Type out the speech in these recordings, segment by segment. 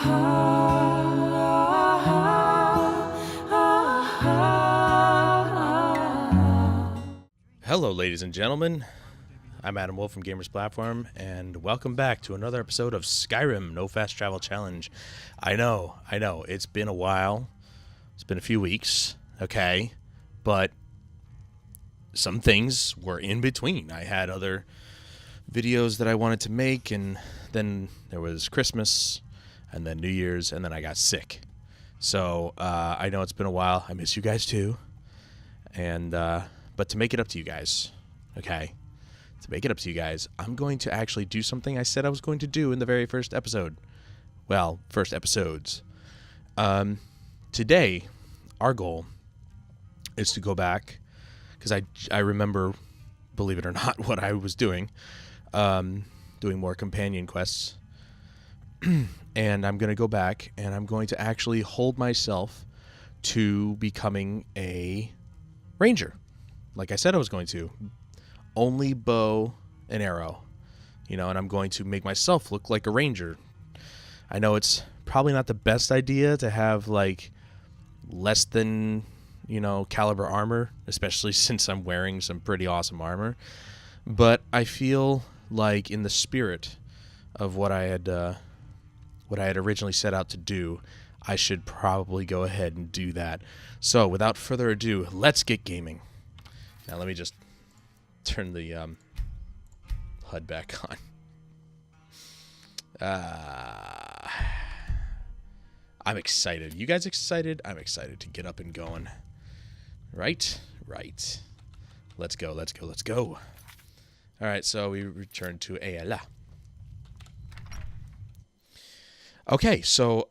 Hello, ladies and gentlemen. I'm Adam Wolf from Gamers Platform, and welcome back to another episode of Skyrim No Fast Travel Challenge. I know, it's been a while. It's been a few weeks, okay? But some things were in between. I had other videos that I wanted to make, and then there was Christmas, and then New Year's, and then I got sick. So, I know it's been a while. I miss you guys too. And, but to make it up to you guys, okay? To make it up to you guys, I'm going to actually do something I said I was going to do in the very first episode. Well, first episodes. Today, our goal is to go back, because I remember, believe it or not, what I was doing. Doing more companion quests. And I'm going to go back, and I'm going to actually hold myself to becoming a ranger. Like I said I was going to. Only bow and arrow, and I'm going to make myself look like a ranger. I know it's probably not the best idea to have like less than, caliber armor, especially since I'm wearing some pretty awesome armor. But I feel like in the spirit of what I had originally set out to do, I should probably go ahead and do that. So without further ado, let's get gaming. Now let me just turn the HUD back on. I'm excited. You guys excited? I'm excited to get up and going. Right. Let's go. All right, so we return to Ayala. Okay, so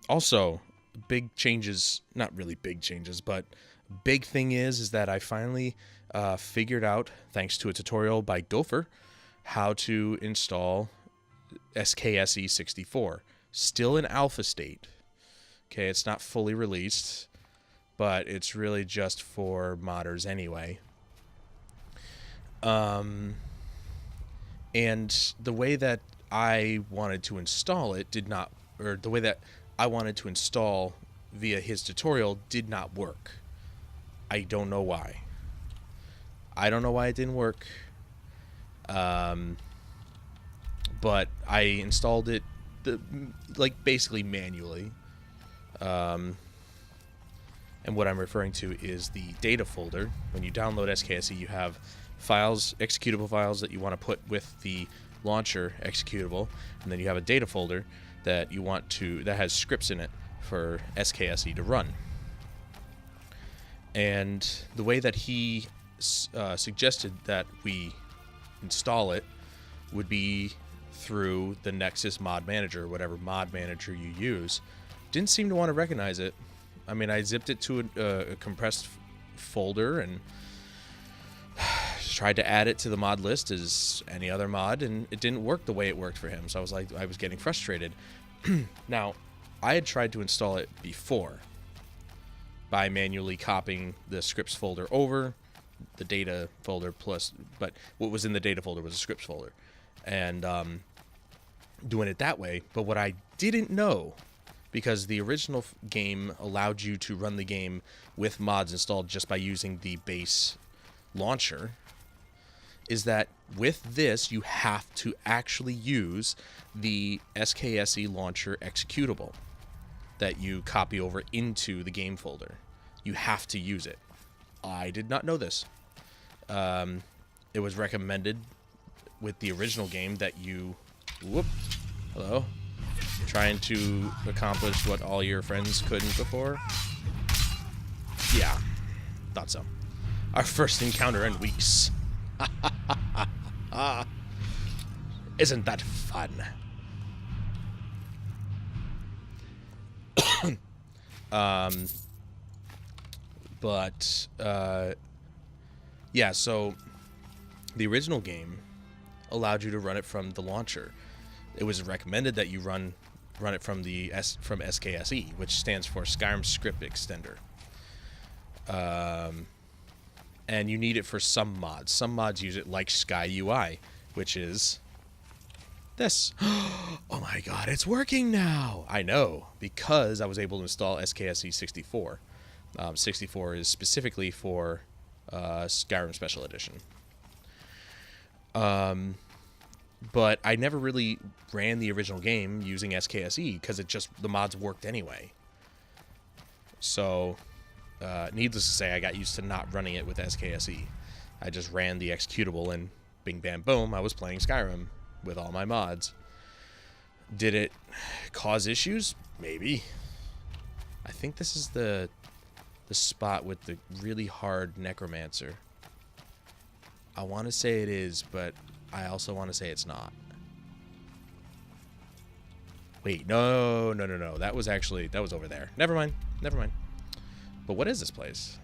also big changes, not really big changes, but big thing is that I finally figured out, thanks to a tutorial by Gopher, how to install SKSE 64. Still in alpha state. Okay, it's not fully released, but it's really just for modders anyway. And the way that I wanted to install it the way that I wanted to install via his tutorial did not work. I don't know why. It didn't work. But I installed it basically manually. And what I'm referring to is the data folder. When you download SKSE, you have files, executable files that you want to put with the launcher executable, and then you have a data folder that that has scripts in it for SKSE to run. And the way that he suggested that we install it would be through the Nexus mod manager, whatever mod manager you use. Didn't seem to want to recognize it. I mean, I zipped it to a compressed folder and tried to add it to the mod list as any other mod, and it didn't work the way it worked for him. So I was getting frustrated. Now, I had tried to install it before by manually copying the scripts folder over the data folder but what was in the data folder was a scripts folder, and doing it that way. But what I didn't know, because the original game allowed you to run the game with mods installed just by using the base launcher, is that with this you have to actually use the SKSE launcher executable that you copy over into the game folder. You have to use it. I did not know this. It was recommended with the original game that you... Hello? Trying to accomplish what all your friends couldn't before? Yeah, thought so. Our first encounter in weeks. Isn't that fun? Yeah, so the original game allowed you to run it from the launcher. It was recommended that you run it from from SKSE, which stands for Skyrim Script Extender. And you need it for some mods. Some mods use it, like Sky UI, which is this. Oh my god, it's working now. I know, because I was able to install SKSE 64. 64 is specifically for Skyrim Special Edition. But I never really ran the original game using SKSE because the mods worked anyway. So, needless to say, I got used to not running it with SKSE. I just ran the executable and bing, bam, boom, I was playing Skyrim with all my mods. Did it cause issues? Maybe. I think this is the spot with the really hard necromancer. I want to say it is, but I also want to say it's not. Wait, no. That was over there. Never mind. But what is this place?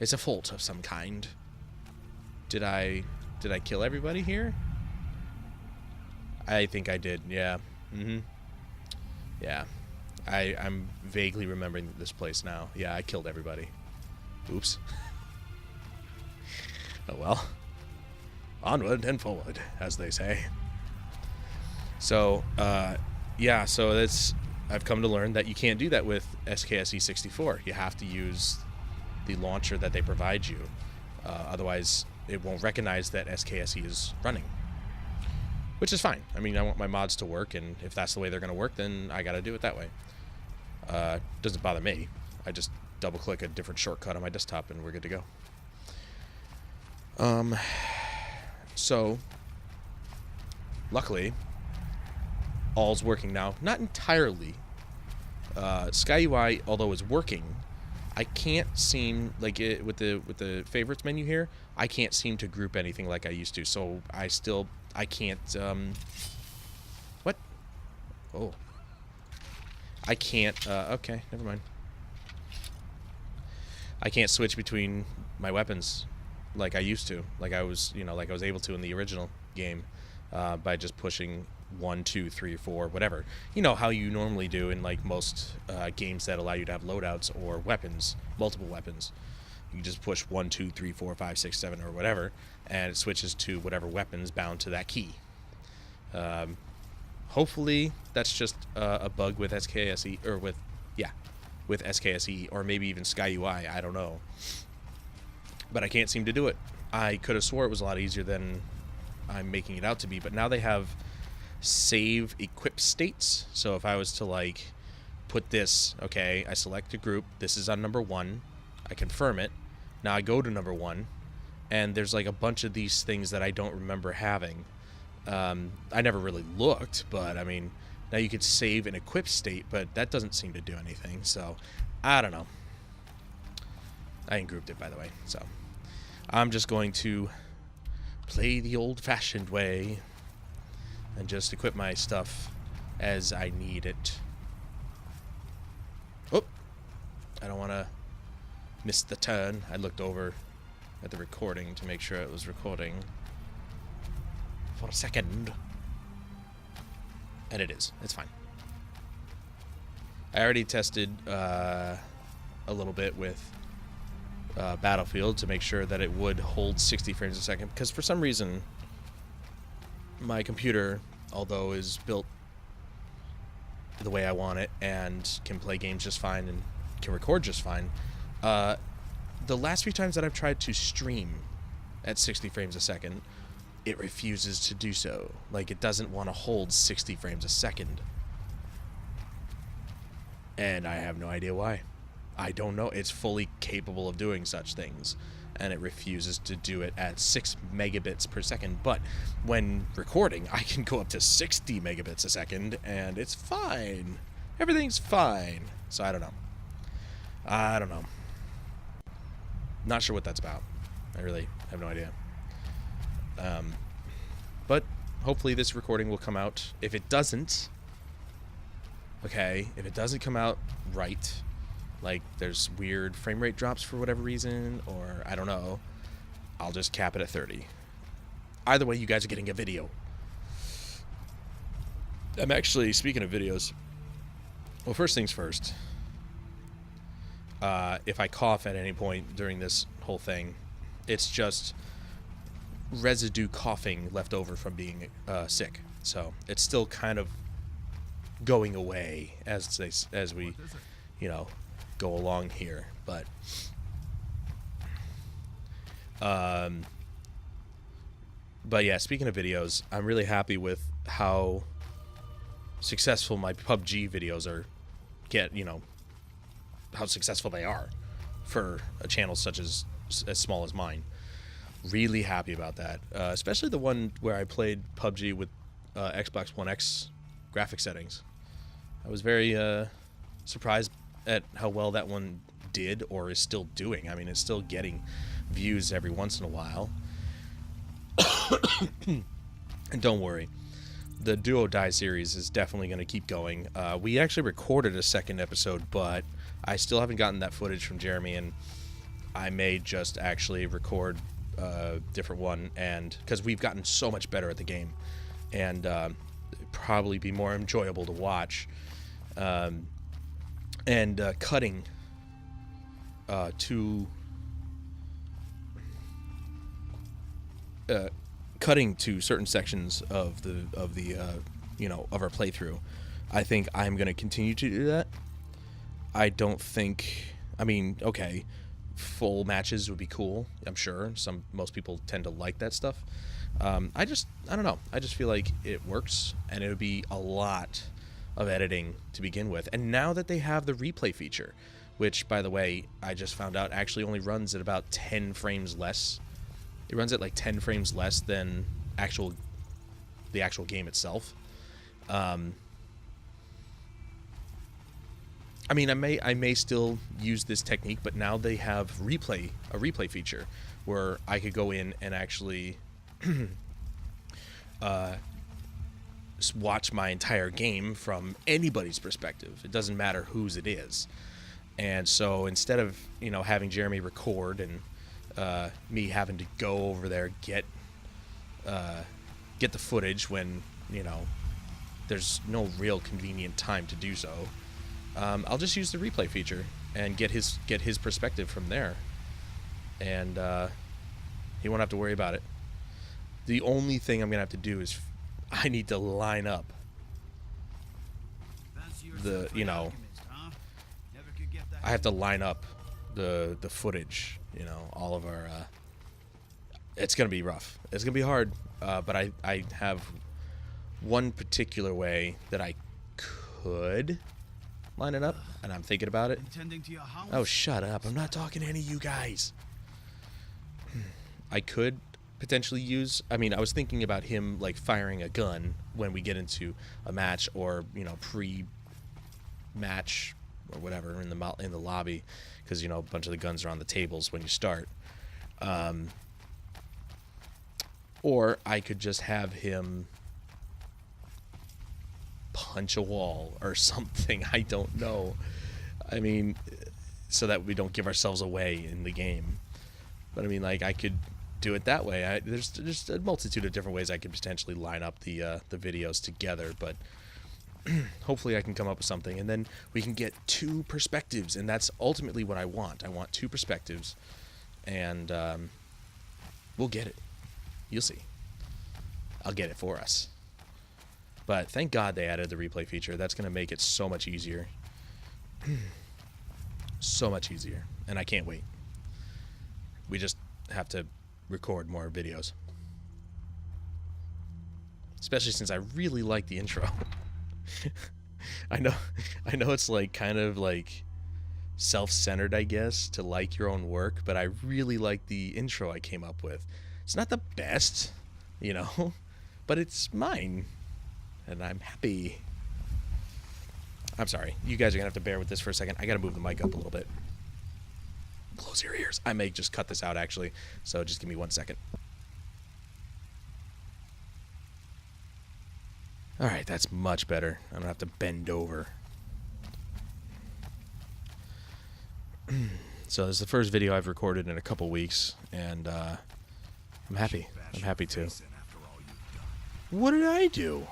It's a fort of some kind. Did I kill everybody here? I think I did, yeah. Yeah. I'm vaguely remembering this place now. Yeah, I killed everybody. Oops. Oh well. Onward and forward, as they say. So, yeah, so I've come to learn that you can't do that with SKSE 64. You have to use the launcher that they provide you. Otherwise, it won't recognize that SKSE is running. Which is fine. I mean, I want my mods to work, and if that's the way they're going to work, then I got to do it that way. Doesn't bother me. I just double-click a different shortcut on my desktop, and we're good to go. So, luckily, all's working now. Not entirely. SkyUI, although is working, I can't seem, like it, with the favorites menu here, I can't seem to group anything like I used to. So I can't, what? Oh. I can't, okay, never mind. I can't switch between my weapons like I used to, like I was able to in the original game, by just pushing 1, 2, 3, 4, whatever. You know how you normally do in like most games that allow you to have loadouts or weapons, multiple weapons. You just push 1, 2, 3, 4, 5, 6, 7, or whatever, and it switches to whatever weapons bound to that key. Hopefully that's just a bug with SKSE, or with SKSE, or maybe even SkyUI, I don't know. But I can't seem to do it. I could have swore it was a lot easier than I'm making it out to be, but now they have save equip states. So if I was to like put this, okay, I select a group, this is on number 1, I confirm it, now I go to number 1, and there's like a bunch of these things that I don't remember having. I never really looked, but I mean, now you could save an equip state, but that doesn't seem to do anything, so I don't know. I ain't grouped it, by the way, so I'm just going to play the old-fashioned way and just equip my stuff as I need it. Oh, I don't want to miss the turn. I looked over at the recording to make sure it was recording for a second. And it is. It's fine. I already tested a little bit with Battlefield to make sure that it would hold 60 frames a second, because for some reason my computer, although is built the way I want it and can play games just fine and can record just fine, the last few times that I've tried to stream at 60 frames a second, it refuses to do so. Like, it doesn't want to hold 60 frames a second. And I have no idea why. I don't know. It's fully capable of doing such things, and it refuses to do it at 6 megabits per second. But when recording, I can go up to 60 megabits a second, and it's fine. Everything's fine. So I don't know. Not sure what that's about. I really have no idea. But hopefully this recording will come out. If it doesn't, if it doesn't come out right, like there's weird frame rate drops for whatever reason, or I don't know, I'll just cap it at 30. Either way, you guys are getting a video. I'm actually, speaking of videos, well, first things first, if I cough at any point during this whole thing, it's just residue coughing left over from being sick. So it's still kind of going away as we, you know, go along here. But yeah, speaking of videos, I'm really happy with how successful my PUBG videos are. How successful they are for a channel such as small as mine. Really happy about that, especially the one where I played PUBG with Xbox One X graphic settings. I was very surprised at how well that one did, or is still doing. I mean, it's still getting views every once in a while. And don't worry, the Do or Die series is definitely going to keep going. We actually recorded a second episode, but I still haven't gotten that footage from Jeremy, and I may just actually record a different one, and because we've gotten so much better at the game, and probably be more enjoyable to watch. And cutting to certain sections of our playthrough, I think I'm going to continue to do that. I don't think, I mean, okay, full matches would be cool, I'm sure. Most people tend to like that stuff. I don't know. I just feel like it works, and it would be a lot of editing to begin with. And now that they have the replay feature, which, by the way, I just found out actually only runs at about 10 frames less. It runs at like 10 frames less than the actual game itself. I mean, I may still use this technique, but now they have a replay feature where I could go in and actually watch my entire game from anybody's perspective. It doesn't matter whose it is. And so instead of, having Jeremy record and me having to go over there, get the footage when, there's no real convenient time to do so, I'll just use the replay feature and get his perspective from there, and he won't have to worry about it. The only thing I'm gonna have to do is I need to line up I have to line up the footage, all of our it's gonna be rough, it's gonna be hard, but I have one particular way that I could line it up, and I'm thinking about it. Oh, shut up. I'm not talking to any of you guys. I could potentially use, I was thinking about him like firing a gun when we get into a match, or pre-match or whatever in the lobby, because a bunch of the guns are on the tables when you start. Or I could just have him punch a wall or something. I don't know. So that we don't give ourselves away in the game. But I could do it that way. There's a multitude of different ways I could potentially line up the videos together, but hopefully I can come up with something, and then we can get two perspectives, and that's ultimately what I want. I want two perspectives, and we'll get it. You'll see. I'll get it for us. But thank God they added the replay feature. That's going to make it so much easier. So much easier. And I can't wait. We just have to record more videos. Especially since I really like the intro. I know it's like kind of like self-centered, I guess, to like your own work, but I really like the intro I came up with. It's not the best, but it's mine. And I'm happy. I'm sorry. You guys are going to have to bear with this for a second. I got to move the mic up a little bit. Close your ears. I may just cut this out, actually. So just give me 1 second. All right, that's much better. I don't have to bend over. So this is the first video I've recorded in a couple weeks, and I'm happy. I'm happy too. What did I do?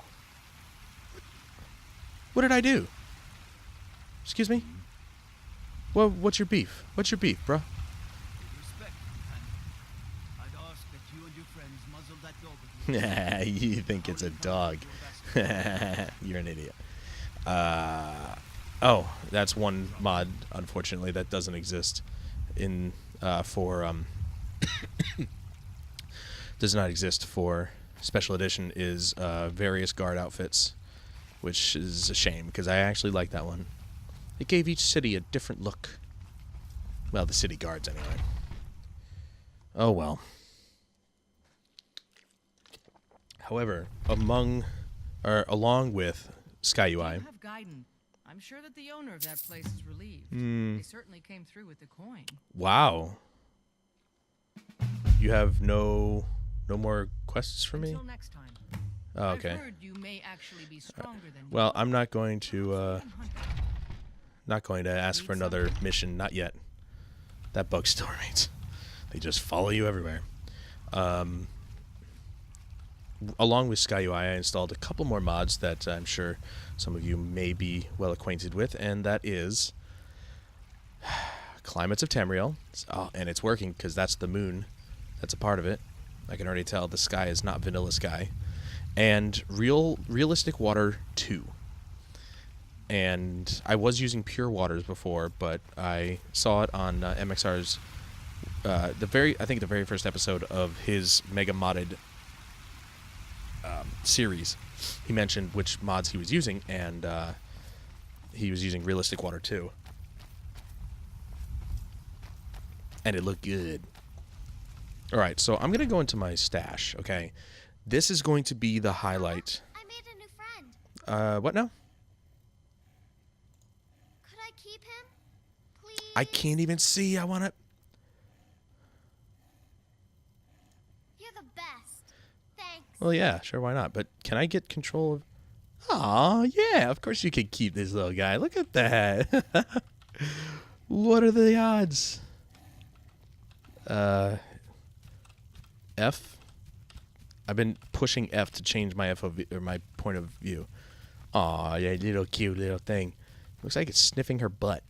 What did I do? Excuse me? Well, what's your beef? What's your beef, bro? You think it's a dog. You're an idiot. Oh, that's one mod, unfortunately, that doesn't exist in for does not exist for special edition is various guard outfits, which is a shame because I actually like that one. It gave each city a different look. Well, the city guards anyway. Oh well. However, along with Sky UI, I'm sure that the owner of that place is relieved. They certainly came through with the coin. Wow. You have no more quests for me? Until next time. Oh, okay. I've heard you may actually be stronger than well, I'm not going to ask for another mission, not yet. That bug still remains. They just follow you everywhere. Along with Sky UI, I installed a couple more mods that I'm sure some of you may be well acquainted with, and that is Climates of Tamriel. And it's working because that's the moon. That's a part of it. I can already tell the sky is not vanilla sky. And Realistic Water 2. And I was using Pure Waters before, but I saw it on MXR's I think the very first episode of his mega modded series. He mentioned which mods he was using, and he was using Realistic Water 2. And it looked good. Alright, so I'm going to go into my stash, okay? This is going to be the highlight. I made a new friend. What now? Could I keep him? Please? I can't even see. I want to... You're the best. Thanks. Well, yeah, sure, why not? But can I get control of... Aw, yeah, of course you can keep this little guy. Look at that. What are the odds? F? I've been pushing F to change my FOV, or my point of view. Aw, yeah, little cute little thing. Looks like it's sniffing her butt.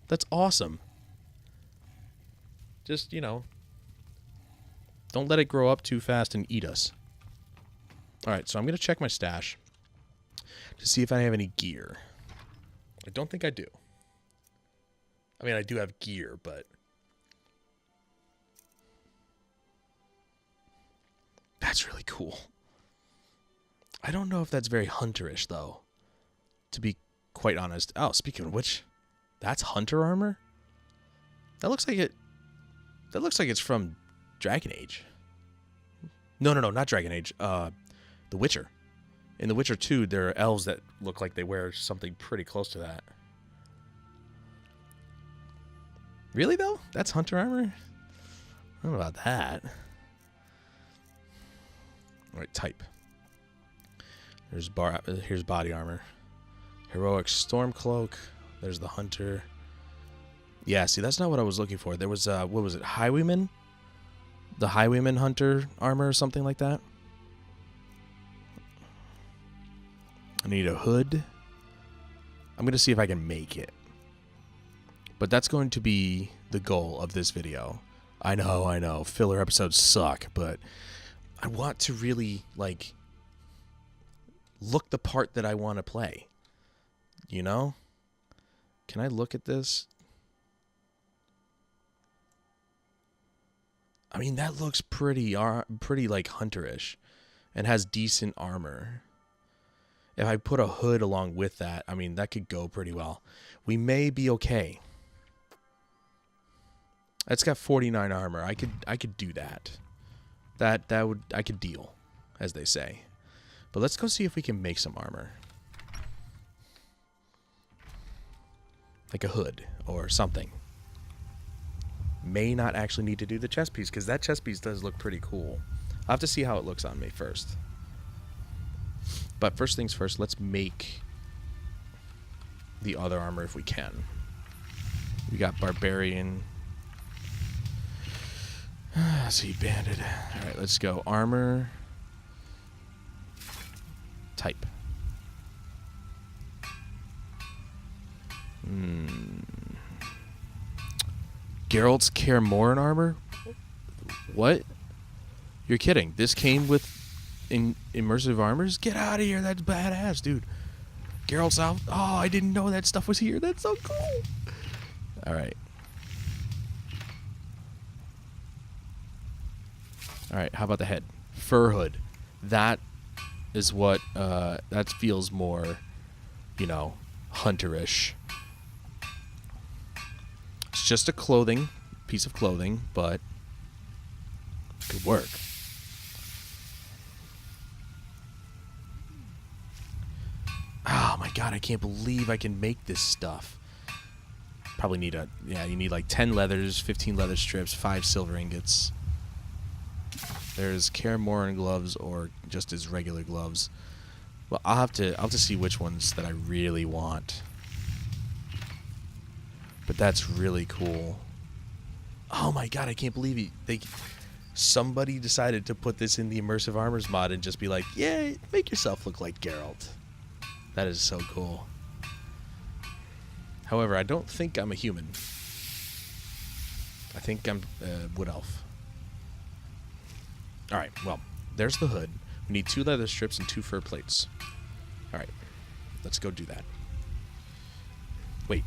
That's awesome. Just, you know, don't let it grow up too fast and eat us. Alright, so I'm going to check my stash to see if I have any gear. I don't think I do. I mean, I do have gear, but... That's really cool. I don't know if that's very hunterish, though. To be quite honest. Oh, speaking of which, that's hunter armor? That looks like it... That looks like it's from Dragon Age. No, not Dragon Age. The Witcher. In The Witcher 2, there are elves that look like they wear something pretty close to that. Really, though? That's hunter armor? I don't know about that. Alright, type. Here's body armor. Heroic storm cloak. There's the hunter. Yeah, see, that's not what I was looking for. There was, what was it, Highwayman? The Highwayman hunter armor or something like that. I need a hood. I'm going to see if I can make it. But that's going to be the goal of this video. I know. Filler episodes suck, but I want to really, like, look the part that I want to play. You know? Can I look at this? I mean, that looks pretty like hunterish and has decent armor. If I put a hood along with that, I mean, that could go pretty well. We may be okay. It's got 49 armor. I could do that. I could deal, as they say. But let's go see if we can make some armor. Like a hood or something. May not actually need to do the chest piece, because that chest piece does look pretty cool. I'll have to see how it looks on me first. But first things first, let's make the other armor if we can. We got Barbarian. See, Bandit. Alright, let's go. Armor. Type. Geralt's Care More in armor? What? You're kidding. This came with immersive armors? Get out of here. That's badass, dude. Geralt's out. Oh, I didn't know that stuff was here. That's so cool. All right. All right, how about the head? Fur hood. That is what, that feels more, you know, hunterish. It's just a piece of clothing, but good work. Oh my god, I can't believe I can make this stuff. Probably need you need like 10 leathers, 15 leather strips, 5 silver ingots. There's Kaer Morhen gloves or just as regular gloves. Well, I'll have to see which ones that I really want. But that's really cool. Oh my god, I can't believe somebody decided to put this in the immersive armors mod and just be like, yeah, make yourself look like Geralt. That is so cool. However, I don't think I'm a human. I think I'm a wood elf. Alright, well, there's the hood. We need 2 leather strips and 2 fur plates. Alright, let's go do that. Wait,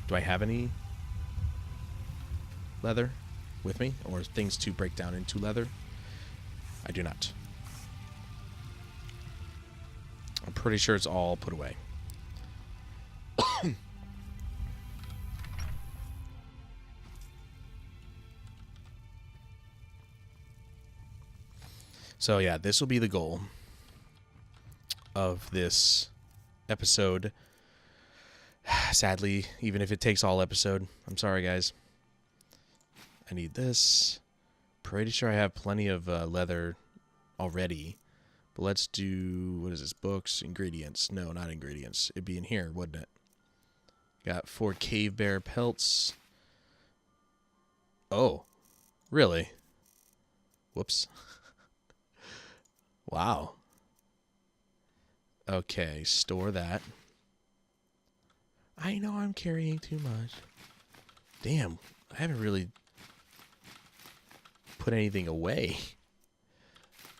do I have any leather with me? Or things to break down into leather? I do not. I'm pretty sure it's all put away. So yeah, this will be the goal of this episode. Sadly, even if it takes all episode. I'm sorry, guys. I need this. Pretty sure I have plenty of leather already. But let's do, what is this? Books, ingredients. No, not ingredients. It'd be in here, wouldn't it? Got 4 cave bear pelts. Oh, really? Whoops. Wow. Okay, store that. I know I'm carrying too much. Damn, I haven't really put anything away.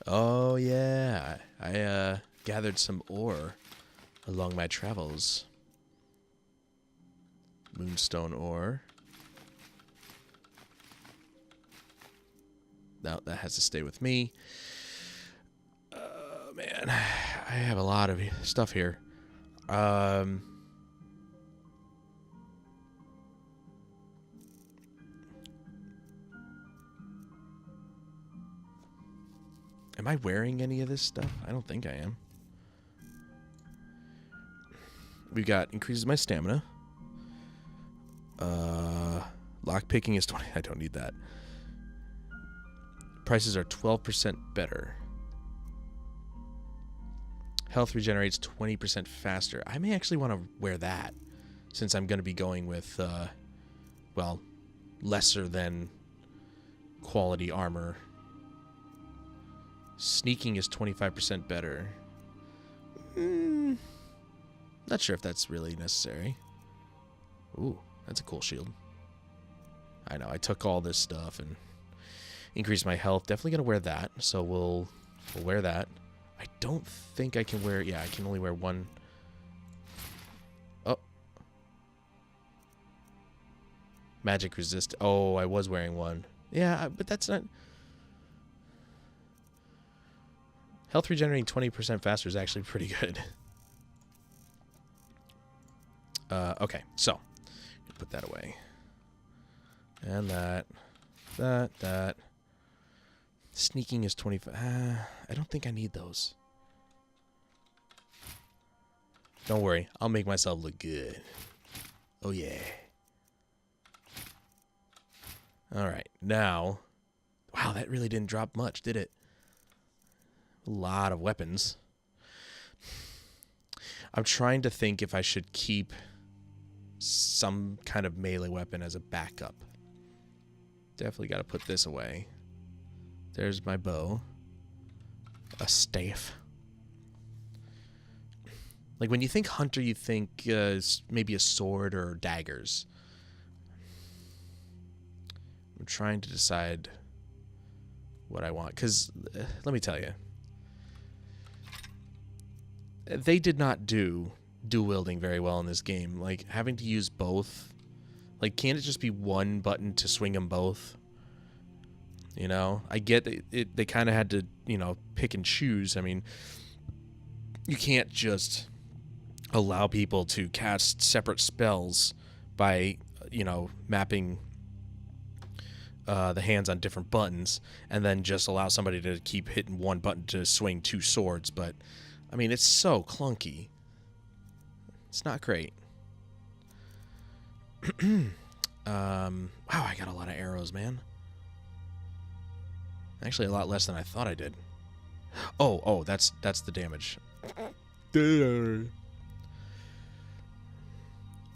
Oh yeah, I gathered some ore along my travels. Moonstone ore. Now that has to stay with me. Man, I have a lot of stuff here. Am I wearing any of this stuff? I don't think I am. We got increases my stamina. Lock picking is 20. I don't need that. Prices are 12% better. Health regenerates 20% faster. I may actually want to wear that, since I'm going to be going with, well, lesser than quality armor. Sneaking is 25% better. Not sure if that's really necessary. Ooh, that's a cool shield. I know, I took all this stuff and increased my health. Definitely going to wear that, so we'll wear that. I don't think I can wear... Yeah, I can only wear one. Oh. Magic resist. Oh, I was wearing one. Yeah, but that's not... Health regenerating 20% faster is actually pretty good. Okay, so. Put that away. And that. That. Sneaking is 25. I don't think I need those. Don't worry. I'll make myself look good. Oh, yeah. Alright. Now. Wow, that really didn't drop much, did it? A lot of weapons. I'm trying to think if I should keep some kind of melee weapon as a backup. Definitely got to put this away. There's my bow. A staff. Like, when you think hunter, you think maybe a sword or daggers. I'm trying to decide what I want. Because, let me tell you. They did not do dual wielding very well in this game. Like, having to use both. Like, can't it just be one button to swing them both? You know? I get it. They kind of had to, you know, pick and choose. I mean, you can't just allow people to cast separate spells by, you know, mapping the hands on different buttons and then just allow somebody to keep hitting one button to swing two swords. But, I mean, it's so clunky. It's not great. Wow, I got a lot of arrows, man. Actually, a lot less than I thought I did. Oh, that's the damage.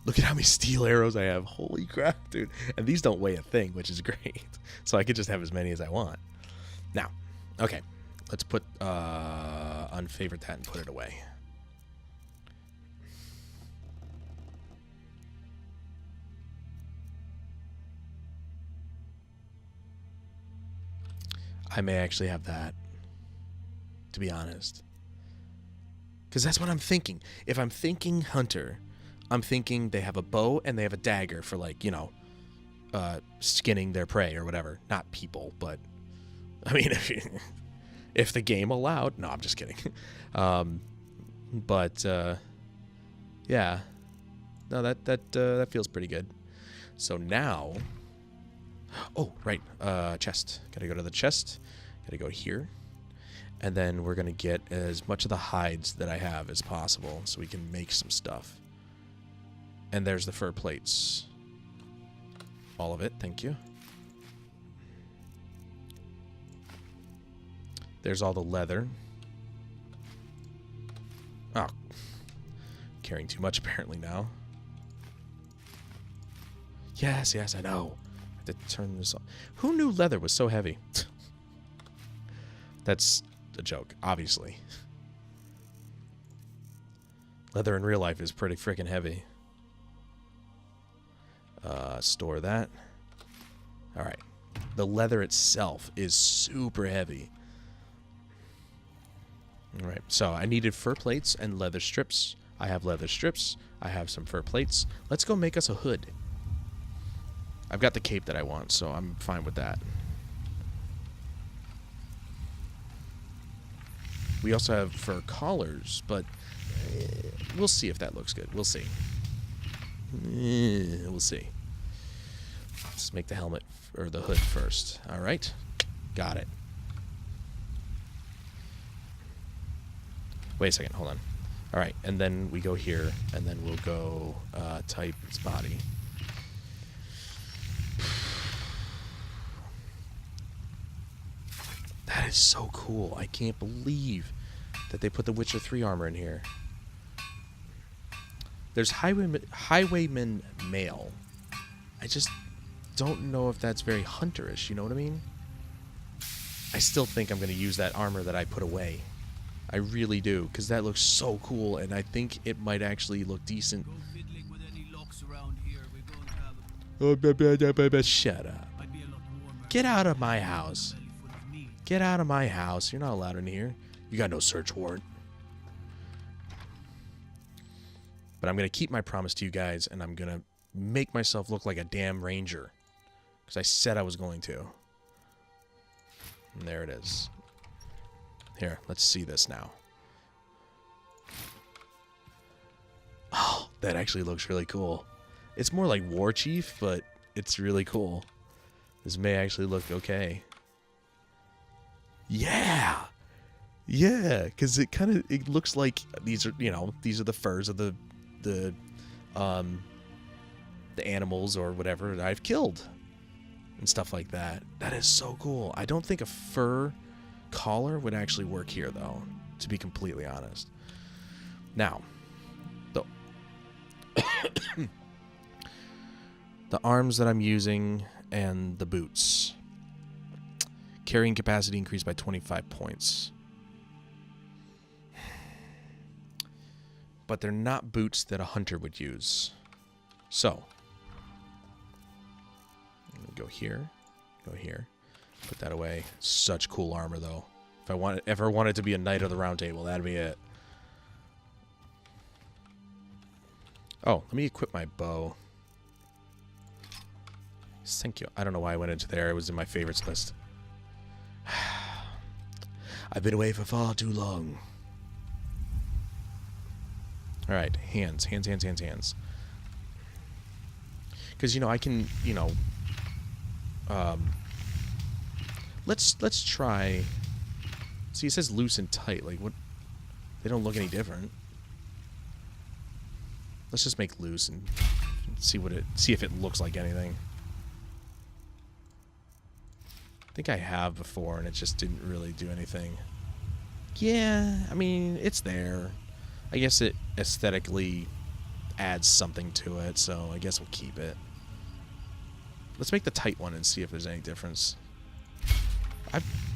Look at how many steel arrows I have. Holy crap, dude. And these don't weigh a thing, which is great. So I could just have as many as I want. Now, okay. Let's put unfavorite that and put it away. I may actually have that, to be honest. Because that's what I'm thinking. If I'm thinking hunter, I'm thinking they have a bow and they have a dagger for, like, you know, skinning their prey or whatever. Not people, but, I mean, if the game allowed. No, I'm just kidding. Yeah. No, that feels pretty good. So now... Oh, right. Chest. Gotta go to the chest. Gotta go here. And then we're gonna get as much of the hides that I have as possible so we can make some stuff. And there's the fur plates. All of it, thank you. There's all the leather. Oh. Carrying too much apparently now. Yes, I know. To turn this on. Who knew leather was so heavy? That's a joke, obviously. Leather in real life is pretty freaking heavy. Store that. Alright. The leather itself is super heavy. Alright, so I needed fur plates and leather strips. I have leather strips. I have some fur plates. Let's go make us a hood. I've got the cape that I want, so I'm fine with that. We also have fur collars, but we'll see if that looks good. We'll see. We'll see. Let's make the helmet or the hood first. All right, got it. Wait a second, hold on. All right, and then we go here, and then we'll go type its body. That is so cool. I can't believe that they put the Witcher 3 armor in here. There's Highwayman Mail. I just don't know if that's very hunterish, you know what I mean? I still think I'm going to use that armor that I put away. I really do, because that looks so cool, and I think it might actually look decent. Shut up. Get out of my house. Get out of my house. You're not allowed in here. You got no search warrant. But I'm going to keep my promise to you guys, and I'm going to make myself look like a damn ranger. Because I said I was going to. And there it is. Here, let's see this now. Oh, that actually looks really cool. It's more like War Chief, but it's really cool. This may actually look okay. Yeah, because it looks like these are, you know, these are the furs of the animals or whatever that I've killed and stuff like that. That is so cool. I don't think a fur collar would actually work here, though, to be completely honest. Now, the arms that I'm using and the boots. Carrying capacity increased by 25 points. But they're not boots that a hunter would use. So, go here, Put that away. Such cool armor, though. If I ever wanted to be a Knight of the Round Table, that'd be it. Oh, let me equip my bow. Thank you. I don't know why I went into there. It was in my favorites list. I've been away for far too long. Alright, hands. Hands, hands, hands, hands. Because, you know, I can, you know... let's try... See, it says loose and tight. Like, what? They don't look any different. Let's just make loose and see if it looks like anything. I think I have before, and it just didn't really do anything. Yeah, I mean, it's there. I guess it aesthetically adds something to it, so I guess we'll keep it. Let's make the tight one and see if there's any difference.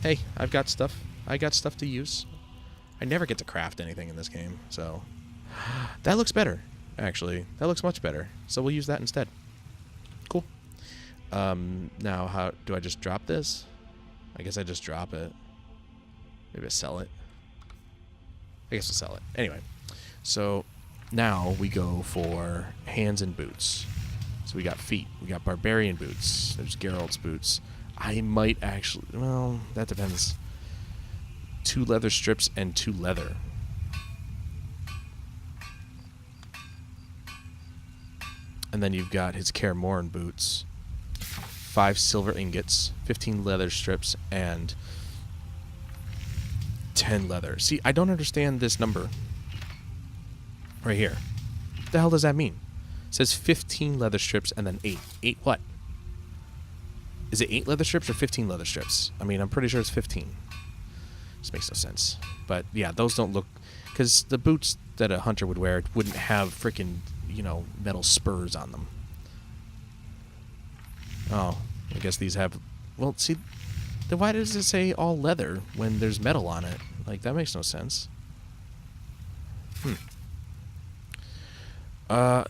Hey, I've got stuff. I got stuff to use. I never get to craft anything in this game, so... That looks better, actually. That looks much better. So we'll use that instead. Cool. Now, how do I just drop this? I guess I just drop it. Maybe I sell it. I guess we'll sell it. Anyway, so now we go for hands and boots. So we got feet. We got barbarian boots. There's Geralt's boots. I might actually... Well, that depends. 2 leather strips and 2 leather. And then you've got his Kaer Morhen boots. 5 silver ingots, 15 leather strips, and 10 leather. See, I don't understand this number. Right here. What the hell does that mean? It says 15 leather strips and then 8. 8 what? Is it 8 leather strips or 15 leather strips? I mean, I'm pretty sure it's 15. This makes no sense. But, yeah, those don't look... Because the boots that a hunter would wear wouldn't have freaking, you know, metal spurs on them. Oh, I guess these have... Well, see, then why does it say all leather when there's metal on it? Like, that makes no sense. Well,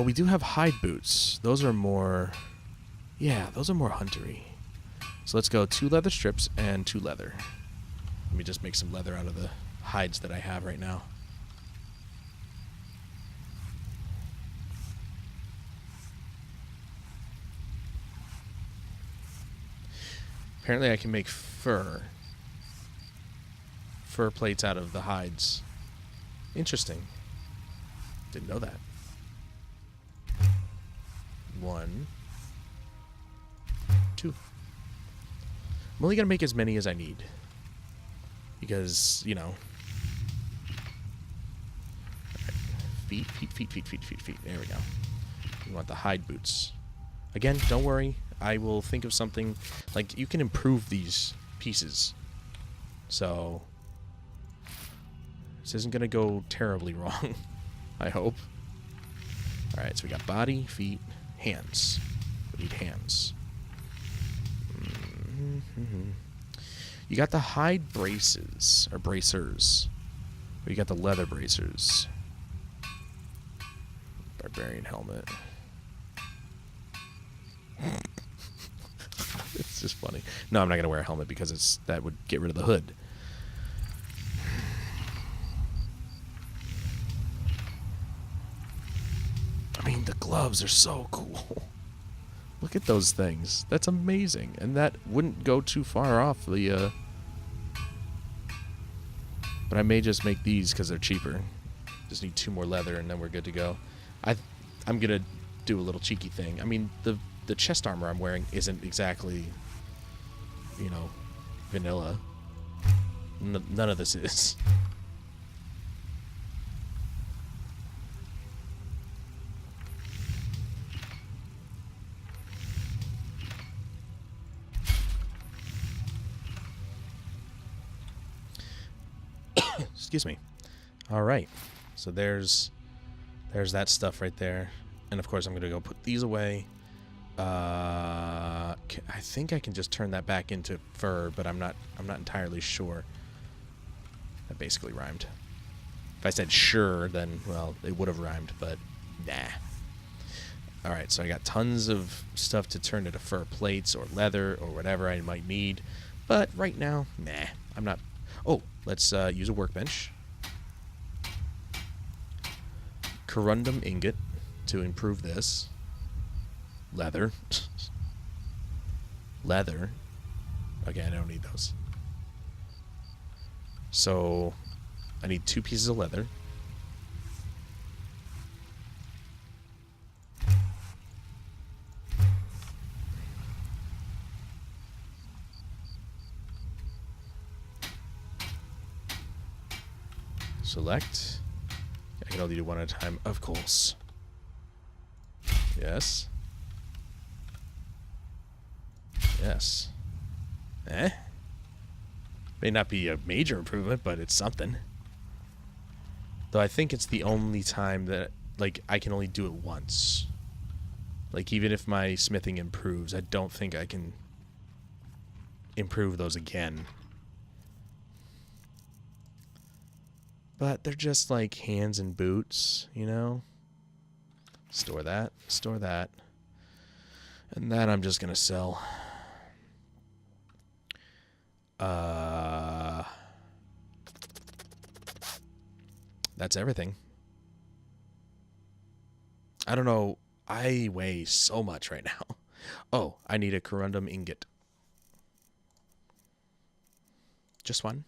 we do have hide boots. Those are more... Yeah, those are more huntery. So let's go 2 leather strips and 2 leather. Let me just make some leather out of the hides that I have right now. Apparently I can make fur. Fur plates out of the hides. Interesting. Didn't know that. 1, 2. I'm only going to make as many as I need. Because, you know. Right. Feet. There we go. We want the hide boots. Again, don't worry. I will think of something. Like, you can improve these pieces. So, this isn't going to go terribly wrong. I hope. Alright, so we got body, feet, hands. We need hands. You got the hide braces, or bracers. Or you got the leather bracers. Barbarian helmet. It's just funny. No, I'm not going to wear a helmet because that would get rid of the hood. I mean, the gloves are so cool. Look at those things. That's amazing. And that wouldn't go too far off the... But I may just make these because they're cheaper. Just need 2 more leather and then we're good to go. I'm going to do a little cheeky thing. I mean, the chest armor I'm wearing isn't exactly, you know, vanilla. None of this is. Excuse me. All right. So there's that stuff right there. And of course I'm going to go put these away. I think I can just turn that back into fur, but I'm not entirely sure. That basically rhymed. If I said sure, then well, it would have rhymed, but nah. Alright, so I got tons of stuff to turn into fur plates or leather or whatever I might need. But right now, nah, I'm not... Oh, let's use a workbench. Corundum ingot to improve this. Leather. Leather. Okay, I don't need those. So, I need 2 pieces of leather. Select. I can only do one at a time, of course. Yes. Yes. Eh? May not be a major improvement, but it's something. Though I think it's the only time that, like, I can only do it once. Like, even if my smithing improves, I don't think I can improve those again. But they're just like hands and boots, you know? Store that, store that. And that I'm just gonna sell. That's everything. I don't know. I weigh so much right now. Oh, I need a corundum ingot. Just one.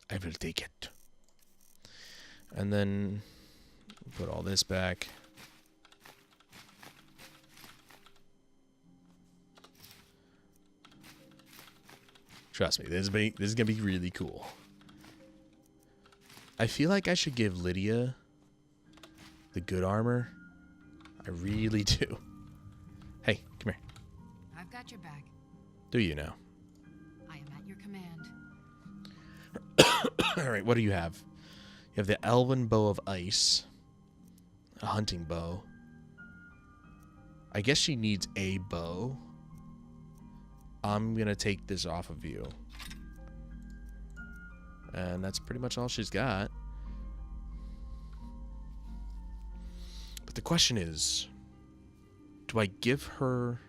I will take it. And then put all this back. Trust me, this is gonna be really cool. I feel like I should give Lydia the good armor. I really do. Hey, come here. I've got your back. Do you now? I am at your command. Alright, what do you have? You have the elven bow of ice. A hunting bow. I guess she needs a bow. I'm gonna take this off of you. And that's pretty much all she's got. But the question is, do I give her...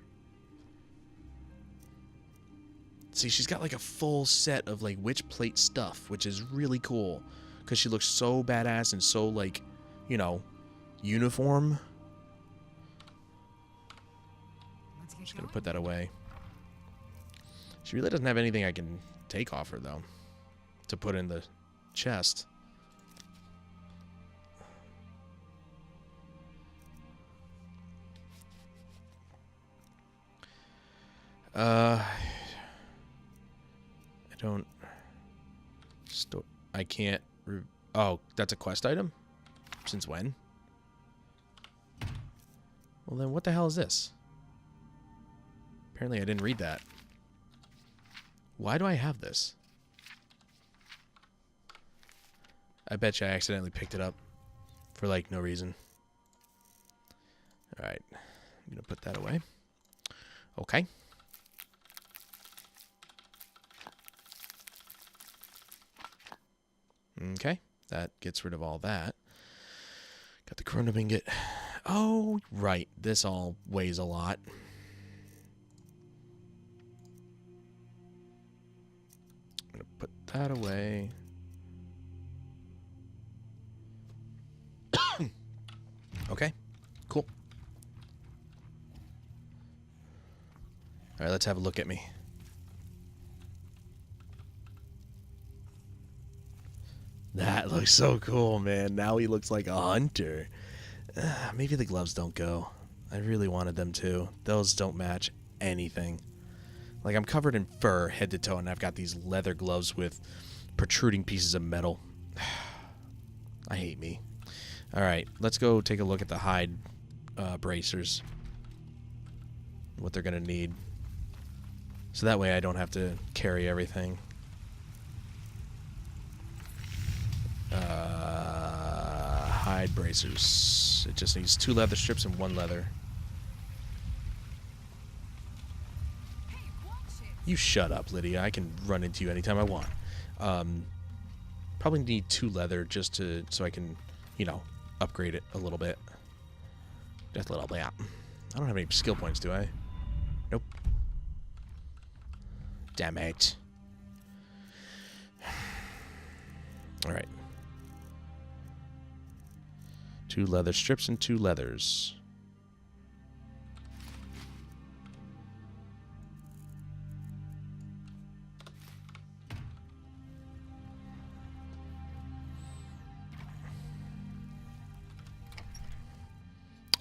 See, she's got like a full set of like witch plate stuff, which is really cool. Because she looks so badass and so like, you know, uniform. Let's I'm get just gonna going. put that away. She really doesn't have anything I can take off her, though, to put in the chest. I don't... I can't... Oh, that's a quest item? Since when? Well, then what the hell is this? Apparently I didn't read that. Why do I have this? I bet you I accidentally picked it up for, like, no reason. Alright. I'm gonna put that away. Okay. Okay. That gets rid of all that. Got the corundum ingot. Oh, right. This all weighs a lot. I'm gonna put that away. Okay, cool. All right, let's have a look at me. That looks so cool, man. Now he looks like a hunter. Maybe the gloves don't go. I really wanted them to. Those don't match anything. Like, I'm covered in fur head to toe, and I've got these leather gloves with protruding pieces of metal. I hate me. All right, let's go take a look at the hide bracers. What they're going to need. So that way I don't have to carry everything. Hide bracers. It just needs 2 leather strips and 1 leather. You shut up, Lydia. I can run into you anytime I want. Probably need 2 leather just to so I can, you know, upgrade it a little bit. Just a little bit. I don't have any skill points, do I? Nope. Damn it. Alright. 2 leather strips and 2 leathers.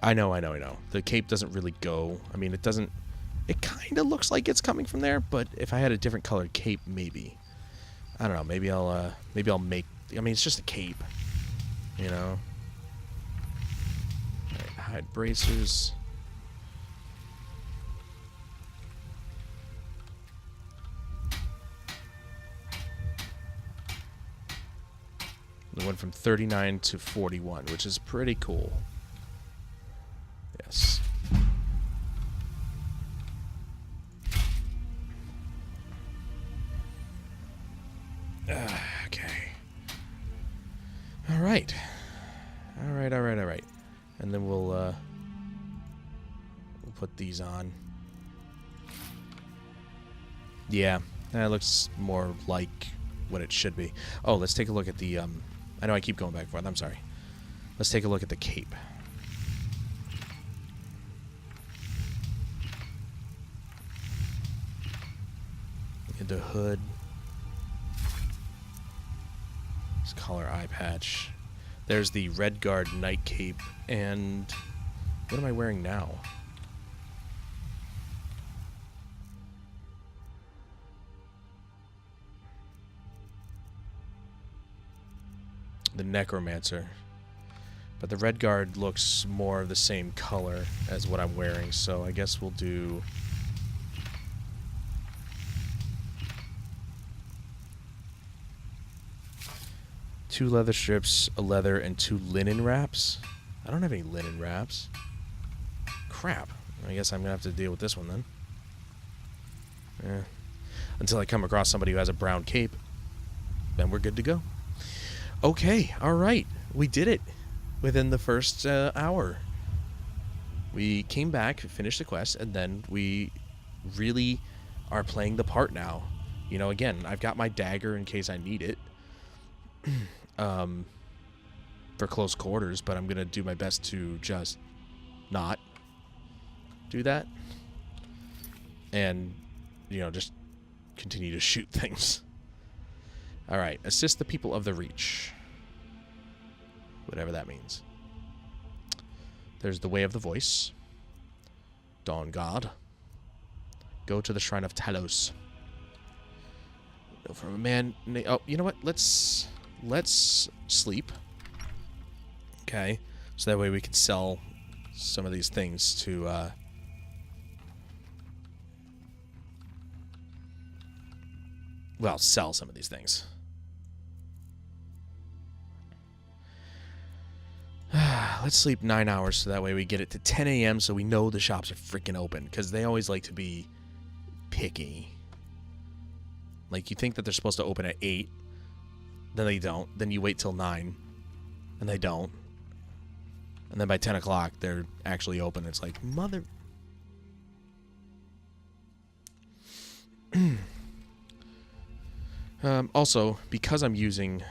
I know. The cape doesn't really go. I mean, it doesn't... It kind of looks like it's coming from there, but if I had a different colored cape, maybe. I don't know. Maybe I'll make... I mean, it's just a cape. You know? Alright, hide bracers. It went from 39 to 41, which is pretty cool. Yes. Okay. All right. And then we'll put these on. Yeah, that looks more like what it should be. Oh, let's take a look at the I know I keep going back and forth. I'm sorry. Let's take a look at the cape. The hood. This collar eye patch. There's the Red Guard night cape. And what am I wearing now? The Necromancer. But the Red Guard looks more of the same color as what I'm wearing, so I guess we'll do... Two leather strips, a leather, and 2 linen wraps. I don't have any linen wraps. Crap. I guess I'm going to have to deal with this one then. Yeah. Until I come across somebody who has a brown cape. Then we're good to go. Okay, alright. We did it within the first hour. We came back, finished the quest, and then we really are playing the part now. You know, again, I've got my dagger in case I need it. For close quarters, but I'm gonna do my best to just not do that, and you know, just continue to shoot things. All right, assist the people of the Reach, whatever that means. There's the Way of the Voice, Dawn God, go to the Shrine of Talos. Know from a man. Oh, you know what? Let's sleep. Okay, so that way we can sell some of these things to well, sell some of these things. Let's sleep 9 hours so that way we get it to 10 a.m. so we know the shops are freaking open, because they always like to be picky. Like, you think that they're supposed to open at 8, then they don't. Then you wait till 9, and they don't. And then by 10 o'clock, they're actually open. It's like, mother... Also, because I'm using...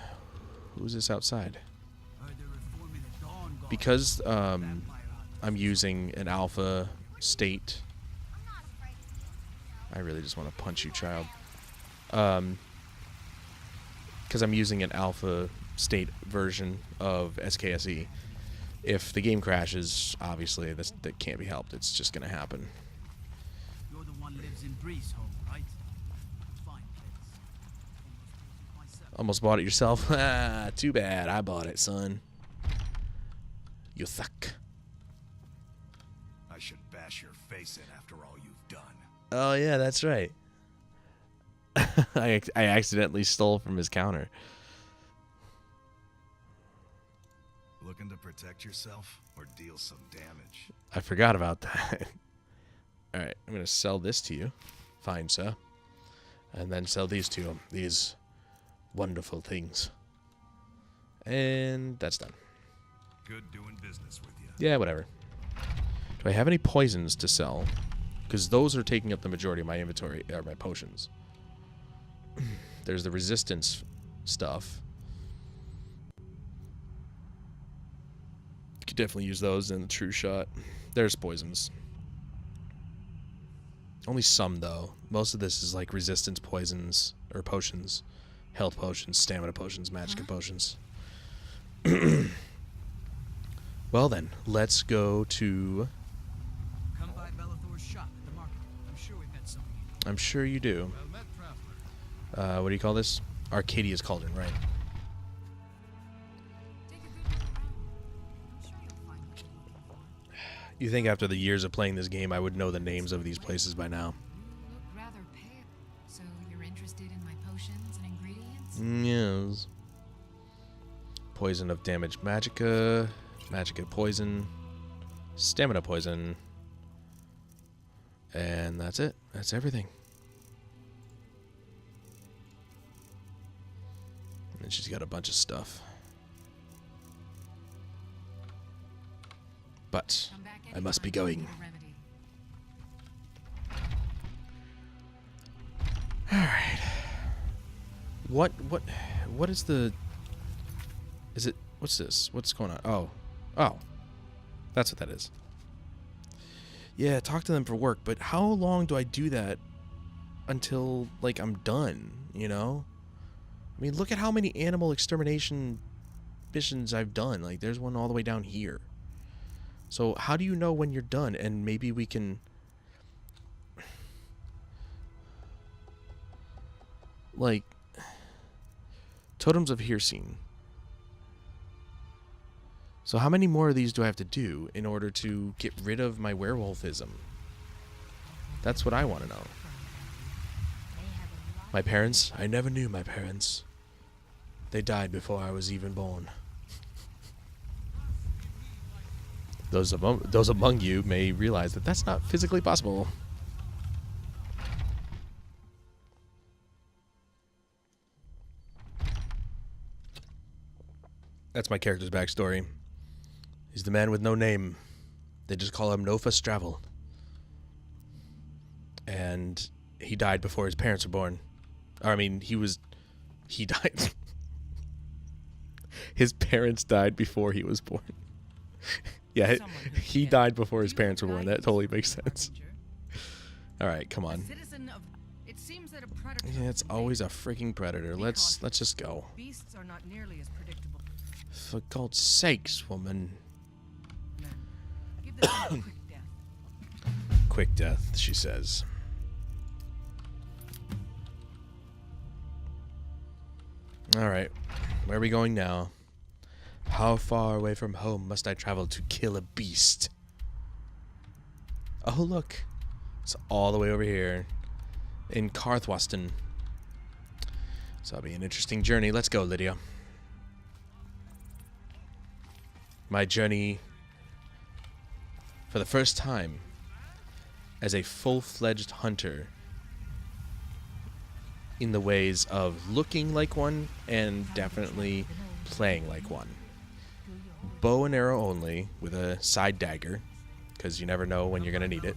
Who's this outside? Because I'm using an alpha state... I really just want to punch you, child. Because I'm using an alpha state version of SKSE. If the game crashes, obviously that can't be helped. It's just going to happen. You're the one lives in Breeze Home, right? Fine place. Almost bought it yourself? Ah, too bad. I bought it, son. You suck. I should bash your face in after all you've done. Oh, yeah, that's right. I accidentally stole from his counter. Looking to protect yourself or deal some damage? I forgot about that. Alright, I'm going to sell this to you. Fine, sir. And then sell these to him. These wonderful things. And that's done. good doing business with you. Yeah, whatever. Do I have any poisons to sell? Because those are taking up the majority of my inventory, or my potions. There's the resistance stuff. Could definitely use those in the true shot. There's poisons. Only some, though. Most of this is like resistance poisons, or potions. Health potions, stamina potions, magic potions. Well then, let's go to... Come by Bellathor's shop at the market. I'm sure we've got something. I'm sure you do. Well met, traveler. What do you call this? Arcadia's Cauldron, right? Take a good look around. I'm sure you'll find what you're looking for. You think after the years of playing this game, I would know the names of these places by now? You look rather pale. So you're interested in my potions and ingredients? Yes. Poison of damage magicka. Magicka poison. Stamina poison. And that's it. That's everything. And she's got a bunch of stuff. But Come back I must be anytime you going. need a remedy. Alright. What is the... Is it... What's this? What's going on? Oh. Oh. That's what that is. Yeah, talk to them for work, but how long do I do that until, like, I'm done, you know? I mean, look at how many animal extermination missions I've done. Like, there's one all the way down here. So, how do you know when you're done? And maybe we can... Like... Totems of Hearsing. So how many more of these do I have to do in order to get rid of my werewolfism? That's what I want to know. My parents? I never knew my parents. They died before I was even born. Those among you may realize that that's not physically possible. That's my character's backstory. He's the man with no name. They just call him Nofa Stravel. And he died before his parents were born. Or, I mean, he died. His parents died before he was born. Yeah, he died before his parents were born. That totally makes sense. Alright, come on. It seems that a predator. Yeah, it's always a freaking predator. Let's just go. Beasts are not nearly as predictable. For God's sakes, woman. Give them a quick death. Quick death, she says. Alright, where are we going now? How far away from home must I travel to kill a beast? Oh, look. It's all the way over here. In Carthwaston. So that'll be an interesting journey. Let's go, Lydia. My journey for the first time as a full-fledged hunter in the ways of looking like one and definitely playing like one. Bow and arrow only with a side dagger, because you never know when you're going to need it.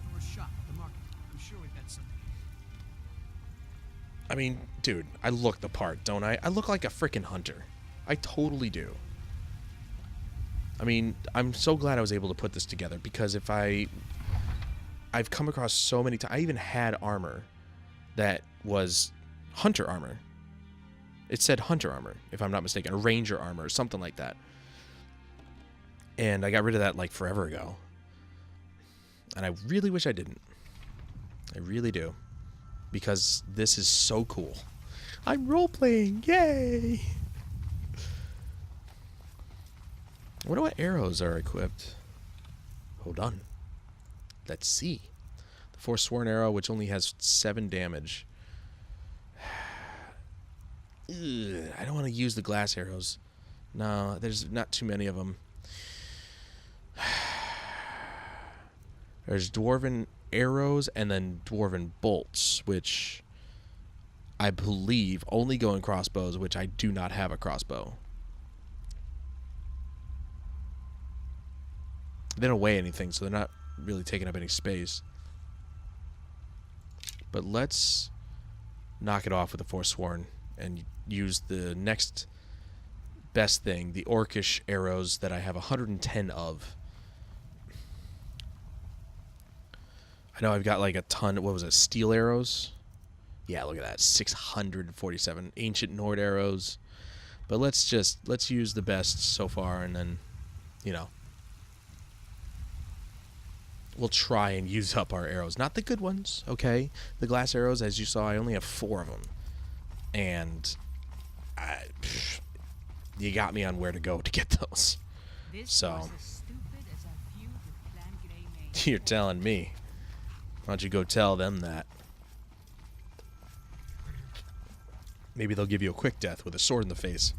I mean, dude, I look the part, don't I? I look like a freaking hunter. I totally do. I mean, I'm so glad I was able to put this together, because if I've come across so many times. I even had armor that was hunter armor. It said hunter armor, if I'm not mistaken, or ranger armor, or something like that. And I got rid of that like forever ago. And I really wish I didn't. I really do. Because this is so cool. I'm role-playing, yay! I wonder what arrows are equipped. Hold on. Let's see. The Forsworn arrow, which only has 7 damage. Ugh, I don't want to use the glass arrows. No, there's not too many of them. There's dwarven arrows and then dwarven bolts, which I believe only go in crossbows, which I do not have a crossbow. They don't weigh anything, so they're not really taking up any space. But let's knock it off with the Forsworn and use the next best thing, the Orcish arrows that I have 110 of. I know I've got like a ton, what was it, steel arrows? Yeah, look at that, 647 ancient Nord arrows. But let's use the best so far, and then, you know, we'll try and use up our arrows. Not the good ones, okay? The glass arrows, as you saw, I only have 4 of them. And you got me on where to go to get those. So, you're telling me. Why don't you go tell them that? Maybe they'll give you a quick death with a sword in the face.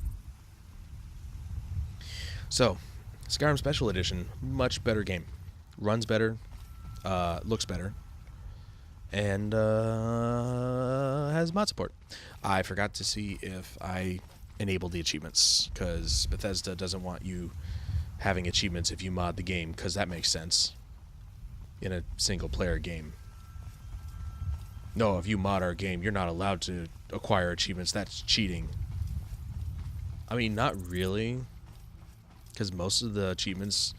So, Skyrim Special Edition, much better game. Runs better, looks better, and has mod support. I forgot to see if I enabled the achievements, because Bethesda doesn't want you having achievements if you mod the game, because that makes sense in a single-player game. No, if you mod our game, you're not allowed to acquire achievements. That's cheating. I mean, not really, because most of the achievements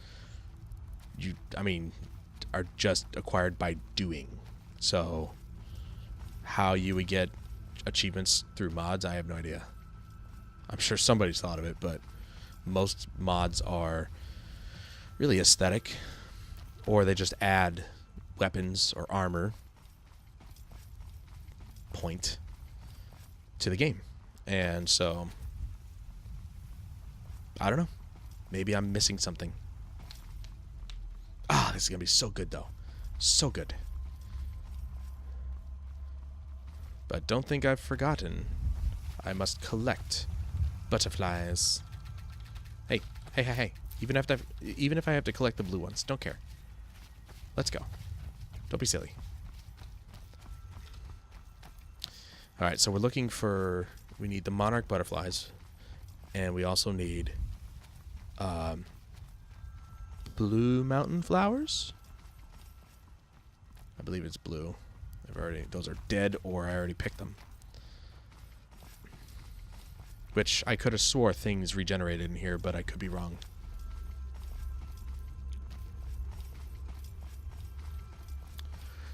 are just acquired by doing. So how you would get achievements through mods, I have no idea. I'm sure somebody's thought of it, but most mods are really aesthetic, or they just add weapons or armor point to the game. And so I don't know, maybe I'm missing something. Ah, this is gonna be so good though, so good. But don't think I've forgotten. I must collect butterflies. Hey, hey, hey, hey. Even if I have to collect the blue ones, don't care. Let's go. Don't be silly. Alright, so we're looking for... We need the monarch butterflies. And we also need... blue mountain flowers? I believe it's blue. Those are dead, or I already picked them. Which I could have swore things regenerated in here, but I could be wrong.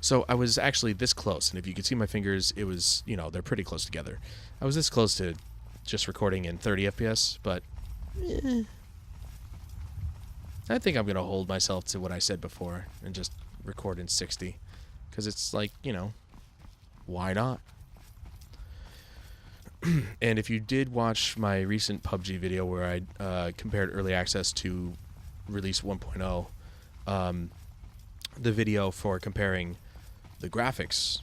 So I was actually this close, and if you could see my fingers, it was, you know, they're pretty close together. I was this close to just recording in 30 FPS, but I think I'm going to hold myself to what I said before and just record in 60. Because it's like, you know, why not? And if you did watch my recent PUBG video where I compared early access to release 1.0, the video for comparing the graphics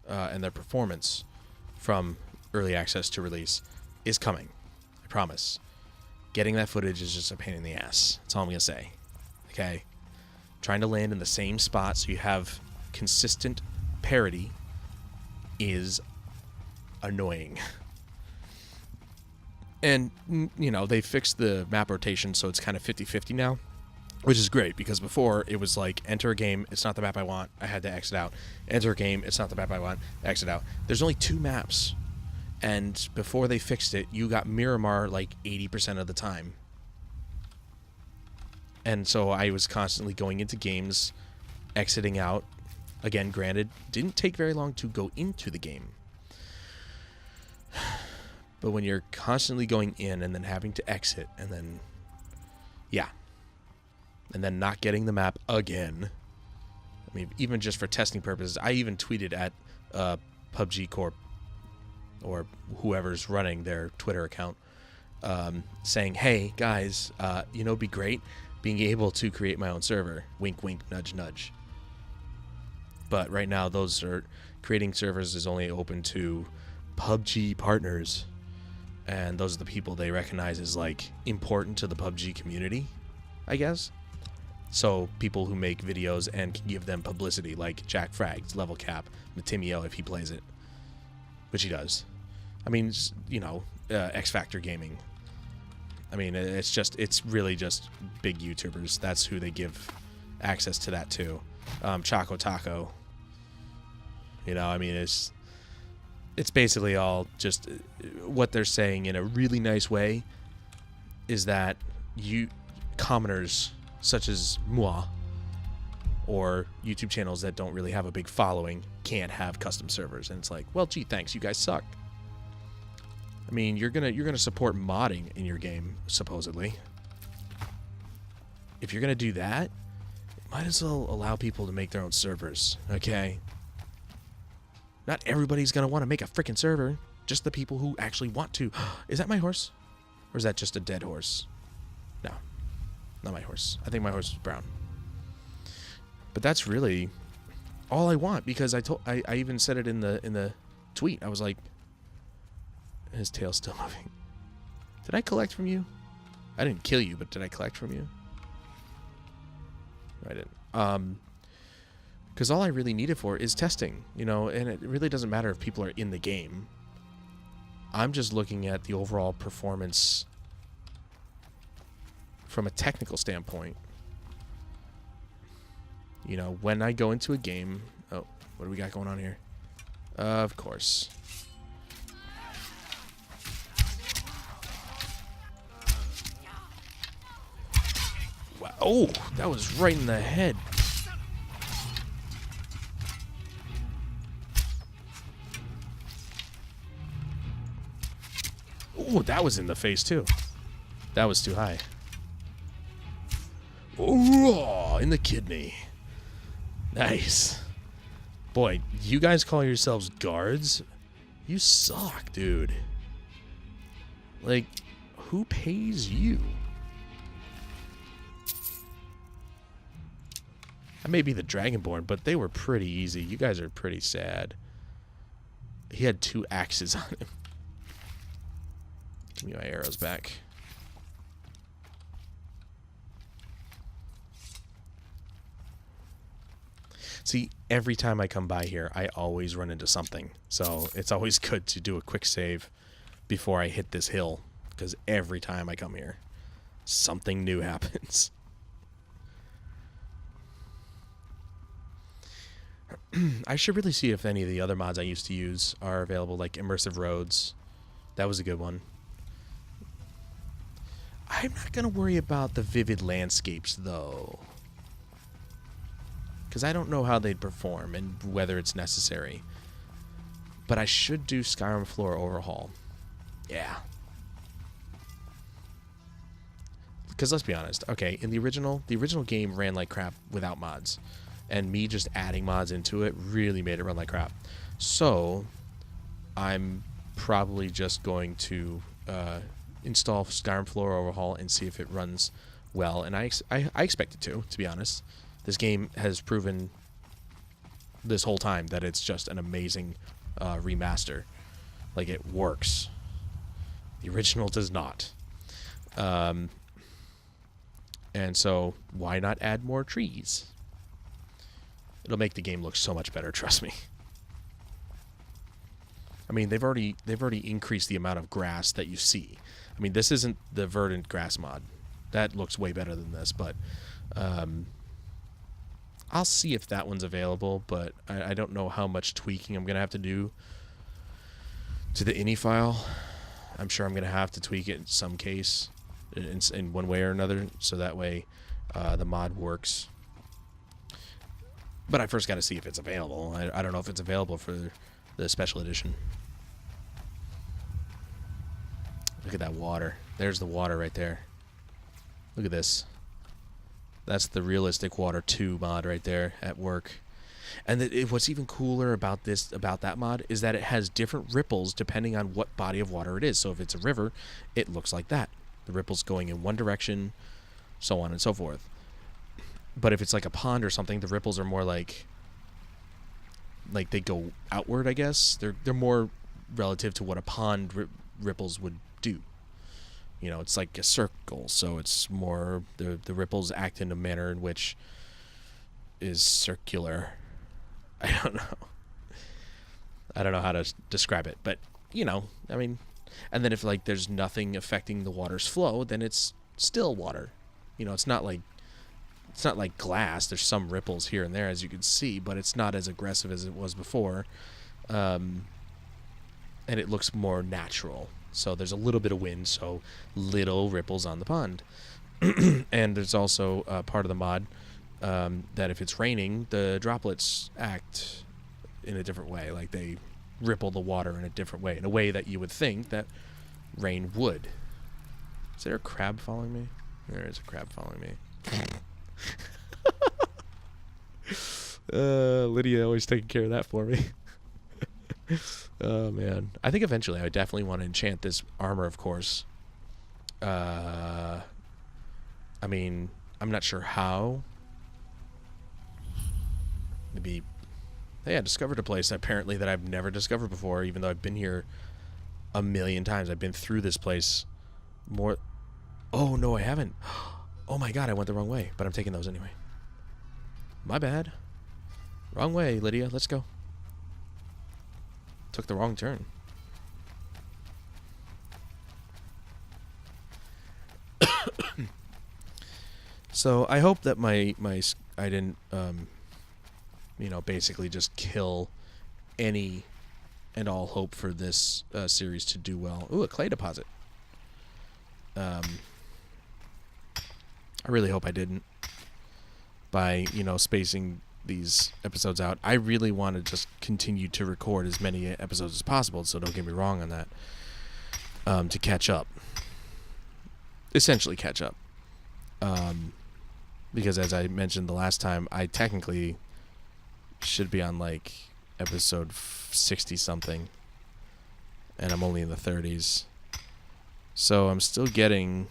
and their performance from early access to release is coming. I promise. Getting that footage is just a pain in the ass. That's all I'm going to say. Okay? Trying to land in the same spot so you have consistent parity is annoying. And, you know, they fixed the map rotation so it's kind of 50-50 now, which is great, because before it was like, enter a game, it's not the map I want, I had to exit out. Enter a game, it's not the map I want, exit out. There's only 2 maps, and before they fixed it, you got Miramar like 80% of the time. And so I was constantly going into games, exiting out. Again, granted, didn't take very long to go into the game. But when you're constantly going in and then having to exit, and then, yeah, and then not getting the map again. I mean, even just for testing purposes, I even tweeted at PUBG Corp, or whoever's running their Twitter account, saying, hey, guys, you know, it'd be great being able to create my own server. Wink, wink, nudge, nudge. But right now, those are creating servers is only open to PUBG partners, and those are the people they recognize as like important to the PUBG community, I guess. So people who make videos and can give them publicity, like Jack Frags, Level Cap, Matimio if he plays it, which he does. I mean, you know, X Factor Gaming. I mean, it's really just big YouTubers. That's who they give access to that to. Choco Taco. You know, I mean, it's basically all just what they're saying in a really nice way is that you commoners such as moi or YouTube channels that don't really have a big following can't have custom servers. And it's like, well, gee, thanks, you guys suck. I mean, you're gonna support modding in your game, supposedly. If you're gonna do that, might as well allow people to make their own servers, okay? Not everybody's gonna want to make a freaking server. Just the people who actually want to. Is that my horse? Or is that just a dead horse? No. Not my horse. I think my horse is brown. But that's really all I want, because I even said it in the tweet. I was like, his tail's still moving. Did I collect from you? I didn't kill you, but did I collect from you? I didn't. Because all I really need it for is testing, you know, and it really doesn't matter if people are in the game. I'm just looking at the overall performance from a technical standpoint. You know, when I go into a game... Oh, what do we got going on here? Of course. Wow. Oh, that was right in the head. Oh, that was in the face, too. That was too high. Oh, in the kidney. Nice. Boy, you guys call yourselves guards? You suck, dude. Like, who pays you? I may be the Dragonborn, but they were pretty easy. You guys are pretty sad. He had 2 axes on him. Give me my arrows back. See, every time I come by here, I always run into something. So it's always good to do a quick save before I hit this hill, because every time I come here, something new happens. I should really see if any of the other mods I used to use are available, like Immersive Roads. That was a good one. I'm not going to worry about the vivid landscapes, though, because I don't know how they'd perform and whether it's necessary. But I should do Skyrim floor overhaul. Yeah. Because let's be honest. Okay, in the original game ran like crap without mods. And me just adding mods into it really made it run like crap. So, I'm probably just going to install Skyrim floor overhaul and see if it runs well. And I expect it to be honest. This game has proven this whole time that it's just an amazing remaster. Like, it works. The original does not. And so, why not add more trees? It'll make the game look so much better, trust me. I mean, they've already increased the amount of grass that you see. I mean, this isn't the verdant grass mod. That looks way better than this, but I'll see if that one's available, but I don't know how much tweaking I'm going to have to do to the ini file. I'm sure I'm going to have to tweak it in some case, in one way or another, so that way the mod works. But I first got to see if it's available. I don't know if it's available for the special edition. Look at that water. There's the water right there. Look at this. That's the Realistic Water 2 mod right there at work. And what's even cooler about that mod is that it has different ripples depending on what body of water it is. So if it's a river, it looks like that. The ripples going in one direction, so on and so forth. But if it's like a pond or something, the ripples are more like they go outward, I guess. They're more relative to what a pond ripples would do. You know, it's like a circle, so it's more the ripples act in a manner in which is circular. I don't know how to describe it, but you know, I mean, And then if like there's nothing affecting the water's flow, then it's still water. You know, it's not like glass. There's some ripples here and there, as you can see, but it's not as aggressive as it was before. And it looks more natural. So there's a little bit of wind, so little ripples on the pond. And there's also part of the mod that if it's raining, the droplets act in a different way. Like they ripple the water in a way that you would think that rain would. Is there a crab following me? There is a crab following me. Lydia always taking care of that for me. Oh man, I think eventually I definitely want to enchant this armor, of course. I mean, I'm not sure how. Maybe, hey, I discovered a place apparently that I've never discovered before, even though I've been here a million times. I've been through this place more. Oh no, I haven't. Oh my god, I went the wrong way, but I'm taking those anyway. My bad. Wrong way, Lydia. Let's go. Took the wrong turn. So I hope that I didn't basically just kill any and all hope for this series to do well. Ooh, a clay deposit. I really hope I didn't, by spacing these episodes out. I really want to just continue to record as many episodes as possible, so don't get me wrong on that, to catch up, essentially catch up, because as I mentioned the last time, I technically should be on like episode 60 something, and I'm only in the 30s, so I'm still getting.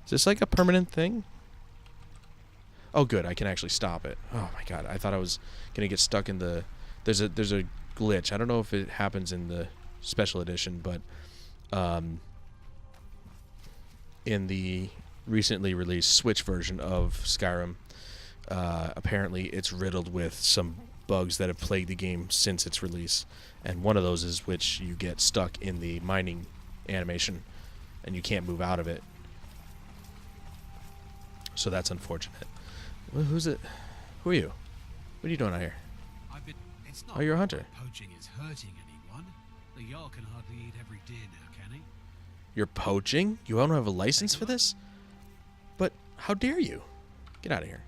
Is this like a permanent thing? Oh, good. I can actually stop it. Oh my god. I thought I was gonna get stuck in the. There's a glitch. I don't know if it happens in the special edition, but in the recently released Switch version of Skyrim, apparently it's riddled with some bugs that have plagued the game since its release, and one of those is which you get stuck in the mining animation, and you can't move out of it. So that's unfortunate. Well, who's it? Who are you? What are you doing out here? It's not Oh, you're a hunter. Poaching is hurting anyone. The Jarl can hardly eat every deer now, can he? You're poaching? You don't have a license for this? But how dare you? Get out of here.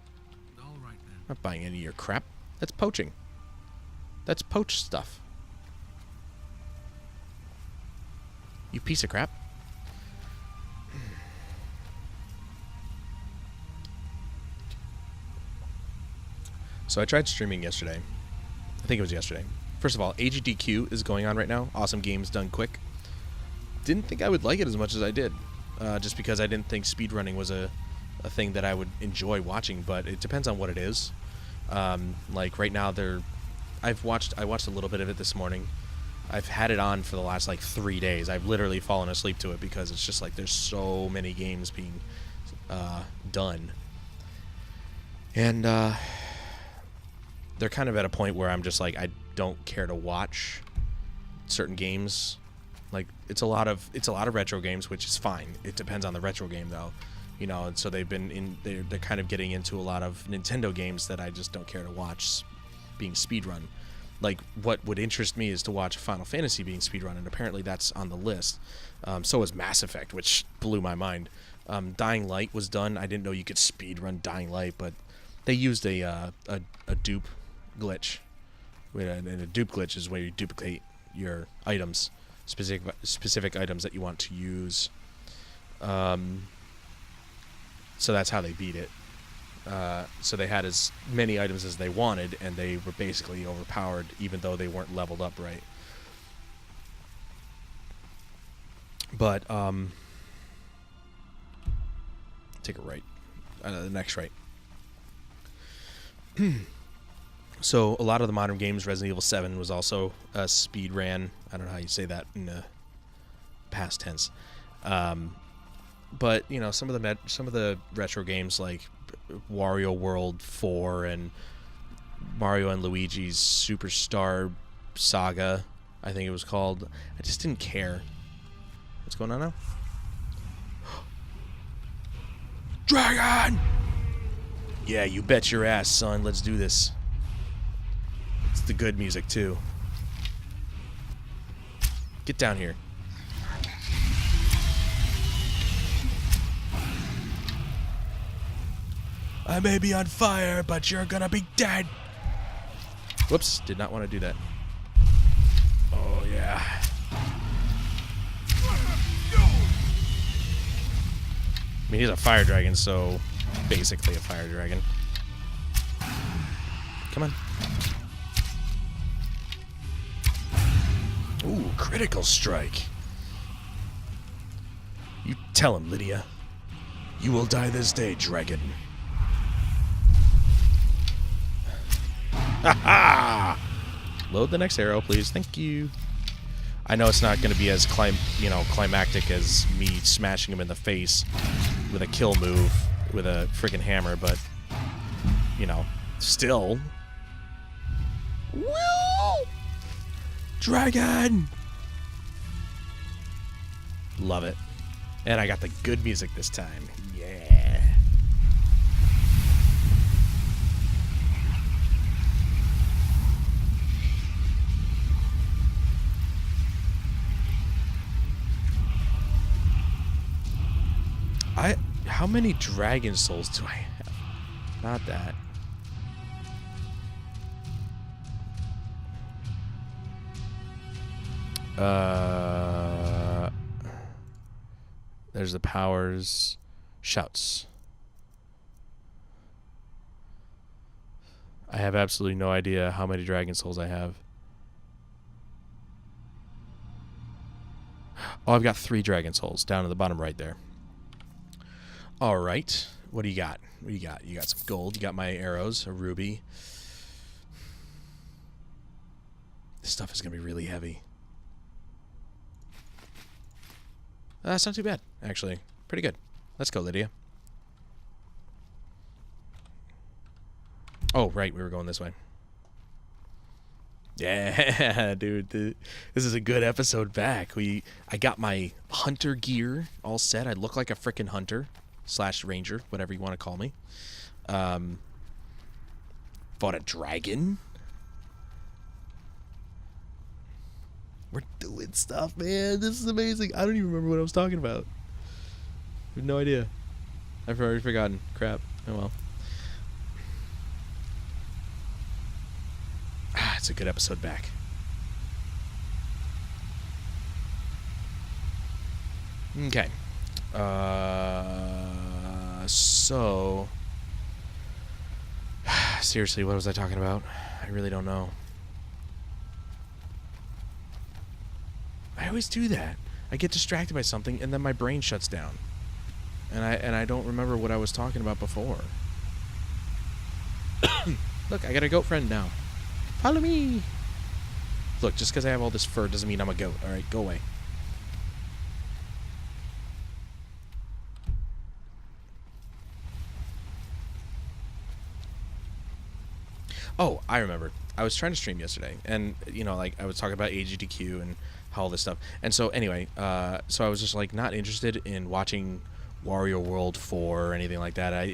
All right then. I'm not buying any of your crap. That's poaching. That's poached stuff. You piece of crap. So I tried streaming yesterday. I think it was yesterday. First of all, AGDQ is going on right now. Awesome games done quick. Didn't think I would like it as much as I did, just because I didn't think speedrunning was a thing that I would enjoy watching. But it depends on what it is. Like right now, I watched a little bit of it this morning. I've had it on for the last like 3 days. I've literally fallen asleep to it because it's just like there's so many games being done, and they're kind of at a point where I'm just like, I don't care to watch certain games. Like it's a lot of retro games, which is fine. It depends on the retro game though, and so they're kind of getting into a lot of Nintendo games that I just don't care to watch being speedrun. Like what would interest me is to watch Final Fantasy being speedrun, and apparently that's on the list. So is Mass Effect, which blew my mind. Dying Light was done. I didn't know you could speedrun Dying Light, but they used a dupe glitch, and a dupe glitch is where you duplicate your items, specific items that you want to use. So that's how they beat it. So they had as many items as they wanted, and they were basically overpowered, even though they weren't leveled up right. But take a right, the next right. So a lot of the modern games, Resident Evil 7 was also speed ran. I don't know how you say that in past tense. But some of the retro games like Wario World 4 and Mario and Luigi's Superstar Saga I think it was called. I just didn't care. What's going on now? Dragon! Yeah, you bet your ass, son. Let's do this. It's the good music, too. Get down here. I may be on fire, but you're gonna be dead. Whoops, did not want to do that. Oh, yeah. I mean, he's a fire dragon, so basically a fire dragon. Come on. Ooh, critical strike. You tell him, Lydia. You will die this day, dragon. Ha ha! Load the next arrow, please. Thank you. I know it's not going to be as climactic as me smashing him in the face with a kill move with a freaking hammer, but still. Woo! Dragon! Love it. And I got the good music this time. Yeah. How many dragon souls do I have? Not that. There's the powers. Shouts. I have absolutely no idea how many dragon souls I have. Oh, I've got 3 dragon souls down at the bottom right there. All right. What do you got? What do you got? You got some gold. You got my arrows, a ruby. This stuff is going to be really heavy. That's not too bad, actually. Pretty good. Let's go, Lydia. Oh, right. We were going this way. Yeah, dude. This is a good episode back. I got my hunter gear all set. I look like a frickin' hunter / ranger, whatever you want to call me. Fought a dragon. We're doing stuff, man. This is amazing. I don't even remember what I was talking about. I have no idea. I've already forgotten. Crap. Oh well. It's a good episode back. Okay. So seriously, what was I talking about? I really don't know. I always do that. I get distracted by something and then my brain shuts down. And I don't remember what I was talking about before. Look, I got a goat friend now. Follow me. Look, just because I have all this fur doesn't mean I'm a goat. All right, go away. Oh, I remember. I was trying to stream yesterday, and I was talking about AGDQ and all this stuff. And so anyway, so I was just like not interested in watching Wario World 4 or anything like that.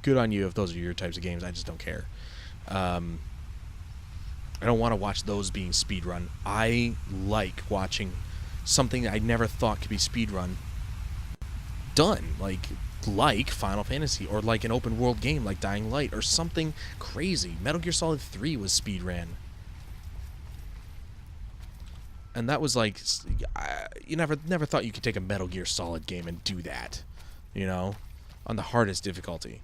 Good on you if those are your types of games. I just don't care. I don't want to watch those being speedrun. I like watching something I never thought could be speedrun done, like Final Fantasy, or like an open world game like Dying Light, or something crazy. Metal Gear Solid 3 was speedran. And that was like, you never thought you could take a Metal Gear Solid game and do that, on the hardest difficulty.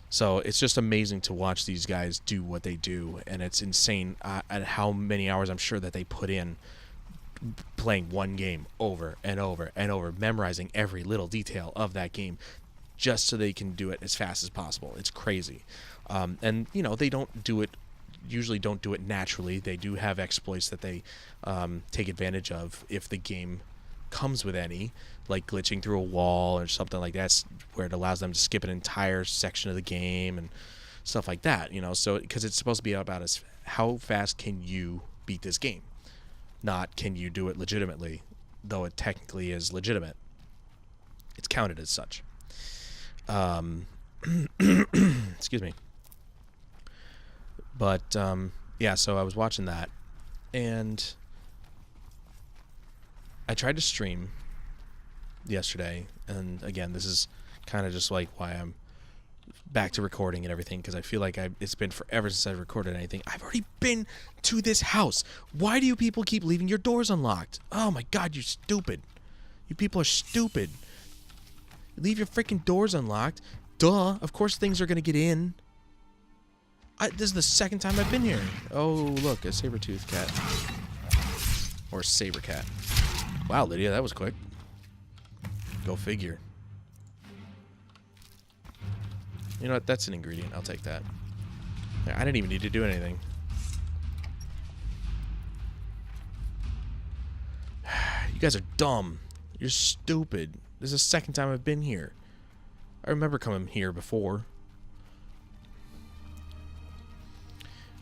So it's just amazing to watch these guys do what they do, and it's insane at how many hours I'm sure that they put in playing one game over and over and over, memorizing every little detail of that game just so they can do it as fast as possible. It's crazy. And, they usually don't do it naturally. They do have exploits that they take advantage of if the game comes with any, like glitching through a wall or something like that, where it allows them to skip an entire section of the game and stuff like that, so because it's supposed to be about how fast can you beat this game. not can you do it legitimately, though it technically is legitimate. It's counted as such. Excuse me. But yeah, so I was watching that, and I tried to stream yesterday, and again, this is kind of just like why I'm back to recording and everything, because I feel like it's been forever since I've recorded anything. I've already been to this house. Why do you people keep leaving your doors unlocked? Oh my god, you're stupid. You people are stupid. You leave your freaking doors unlocked. Duh, of course things are going to get in. This is the second time I've been here. Oh, look, a saber-toothed cat. Or saber cat. Wow, Lydia, that was quick. Go figure. You know what? That's an ingredient. I'll take that. I didn't even need to do anything. You guys are dumb. You're stupid. This is the second time I've been here. I remember coming here before.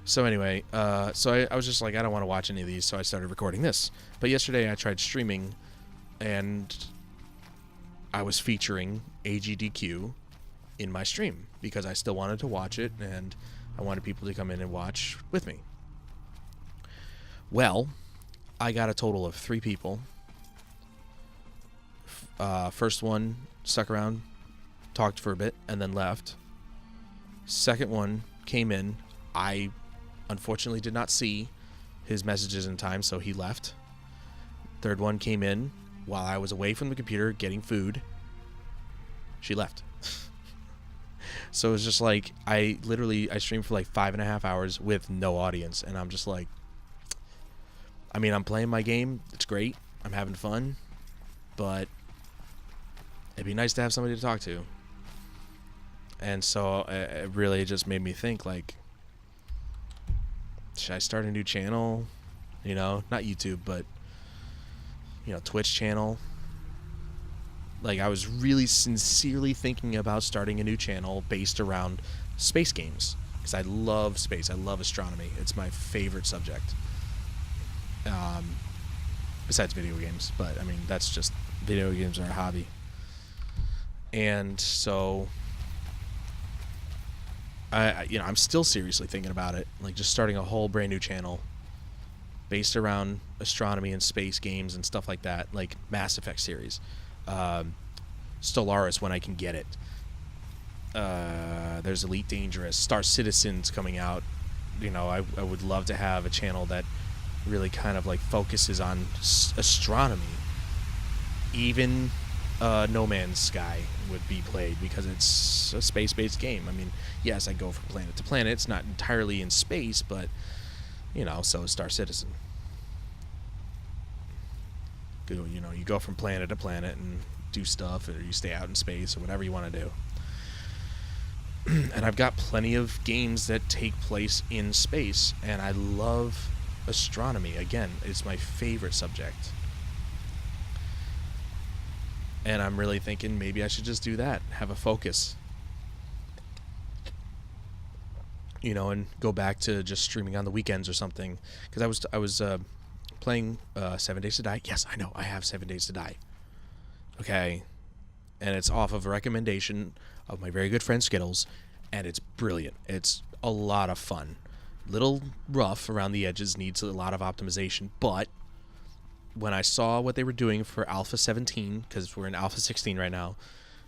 So anyway, so I was just like, I don't want to watch any of these, so I started recording this. But yesterday I tried streaming, and I was featuring AGDQ in my stream because I still wanted to watch it, and I wanted people to come in and watch with me. Well, I got a total of 3 people. First one stuck around, talked for a bit, and then left. Second one came in. I unfortunately did not see his messages in time, so he left. Third one came in while I was away from the computer getting food. She left. So it was just like, I streamed for like 5.5 hours with no audience, and I'm just like, I mean, I'm playing my game, it's great, I'm having fun, but it'd be nice to have somebody to talk to. And so it really just made me think, like, should I start a new channel? You know, not YouTube, but, you know, Twitch channel. Like, I was really sincerely thinking about starting a new channel based around space games, because I love space. I love astronomy. It's my favorite subject. Besides video games, but I mean, that's just, video games are a hobby. And so I'm still seriously thinking about it, like just starting a whole brand new channel based around astronomy and space games and stuff like that, like Mass Effect series, Stellaris when I can get it. There's Elite Dangerous, Star Citizen's coming out. You know, I would love to have a channel that really kind of like focuses on astronomy. Even No Man's Sky would be played because it's a space-based game. I mean, yes, I go from planet to planet. It's not entirely in space, but, you know, so is Star Citizen. You know, you go from planet to planet and do stuff, or you stay out in space, or whatever you want to do. And I've got plenty of games that take place in space, and I love astronomy. Again, it's my favorite subject. And I'm really thinking maybe I should just do that, have a focus. You know, and go back to just streaming on the weekends or something. Because I was playing 7 Days to Die. Yes, I know, I have 7 Days to Die. Okay. And it's off of a recommendation of my very good friend Skittles, and it's brilliant. It's a lot of fun. Little rough around the edges, needs a lot of optimization, but when I saw what they were doing for Alpha 17, because we're in Alpha 16 right now,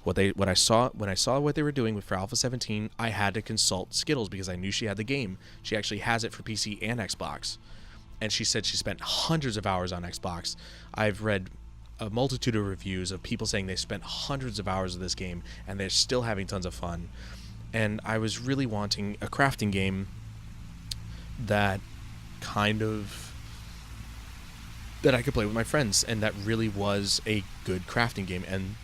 when I saw what they were doing for Alpha 17, I had to consult Skittles because I knew she had the game. She actually has it for PC and Xbox, and she said she spent hundreds of hours on Xbox. I've read a multitude of reviews of people saying they spent hundreds of hours of this game and they're still having tons of fun. And I was really wanting a crafting game that I could play with my friends, and that really was a good crafting game. And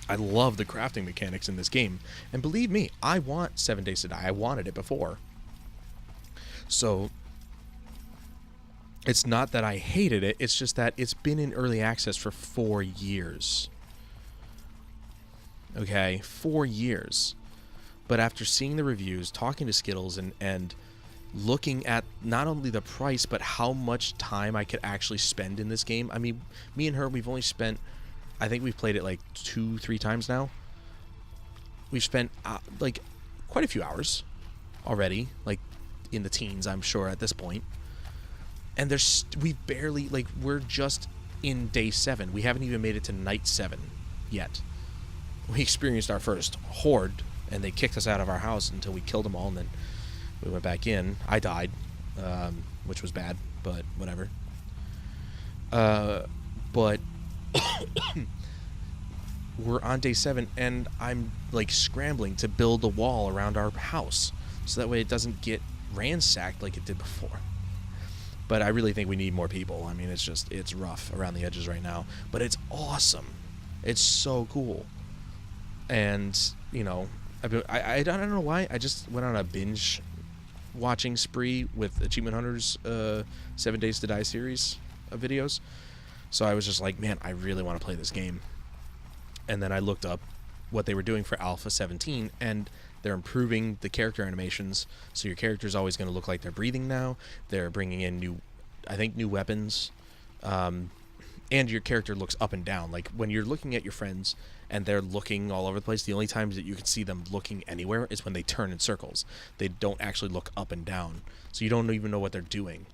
I love the crafting mechanics in this game. And believe me, I want 7 Days to Die. I wanted it before. So it's not that I hated it, it's just that it's been in early access for 4 years. Okay, 4 years. But after seeing the reviews, talking to Skittles, and looking at not only the price, but how much time I could actually spend in this game. I mean, me and her, we've only spent, I think we've played it like 2-3 times now. We've spent like quite a few hours already, like in the teens, I'm sure, at this point. And we barely, like, we're just in day 7. We haven't even made it to night 7 yet. We experienced our first horde, and they kicked us out of our house until we killed them all, and then we went back in. I died, which was bad, but whatever. But we're on day 7, and I'm, like, scrambling to build a wall around our house, so that way it doesn't get ransacked like it did before. But I really think we need more people. I mean, it's rough around the edges right now. But it's awesome. It's so cool. And, you know, I don't know why. I just went on a binge watching spree with Achievement Hunter's 7 Days to Die series of videos. So I was just like, man, I really want to play this game. And then I looked up what they were doing for Alpha 17, and they're improving the character animations, so your character's always going to look like they're breathing now. They're bringing in new weapons, and your character looks up and down. Like, when you're looking at your friends and they're looking all over the place, the only times that you can see them looking anywhere is when they turn in circles. They don't actually look up and down, so you don't even know what they're doing.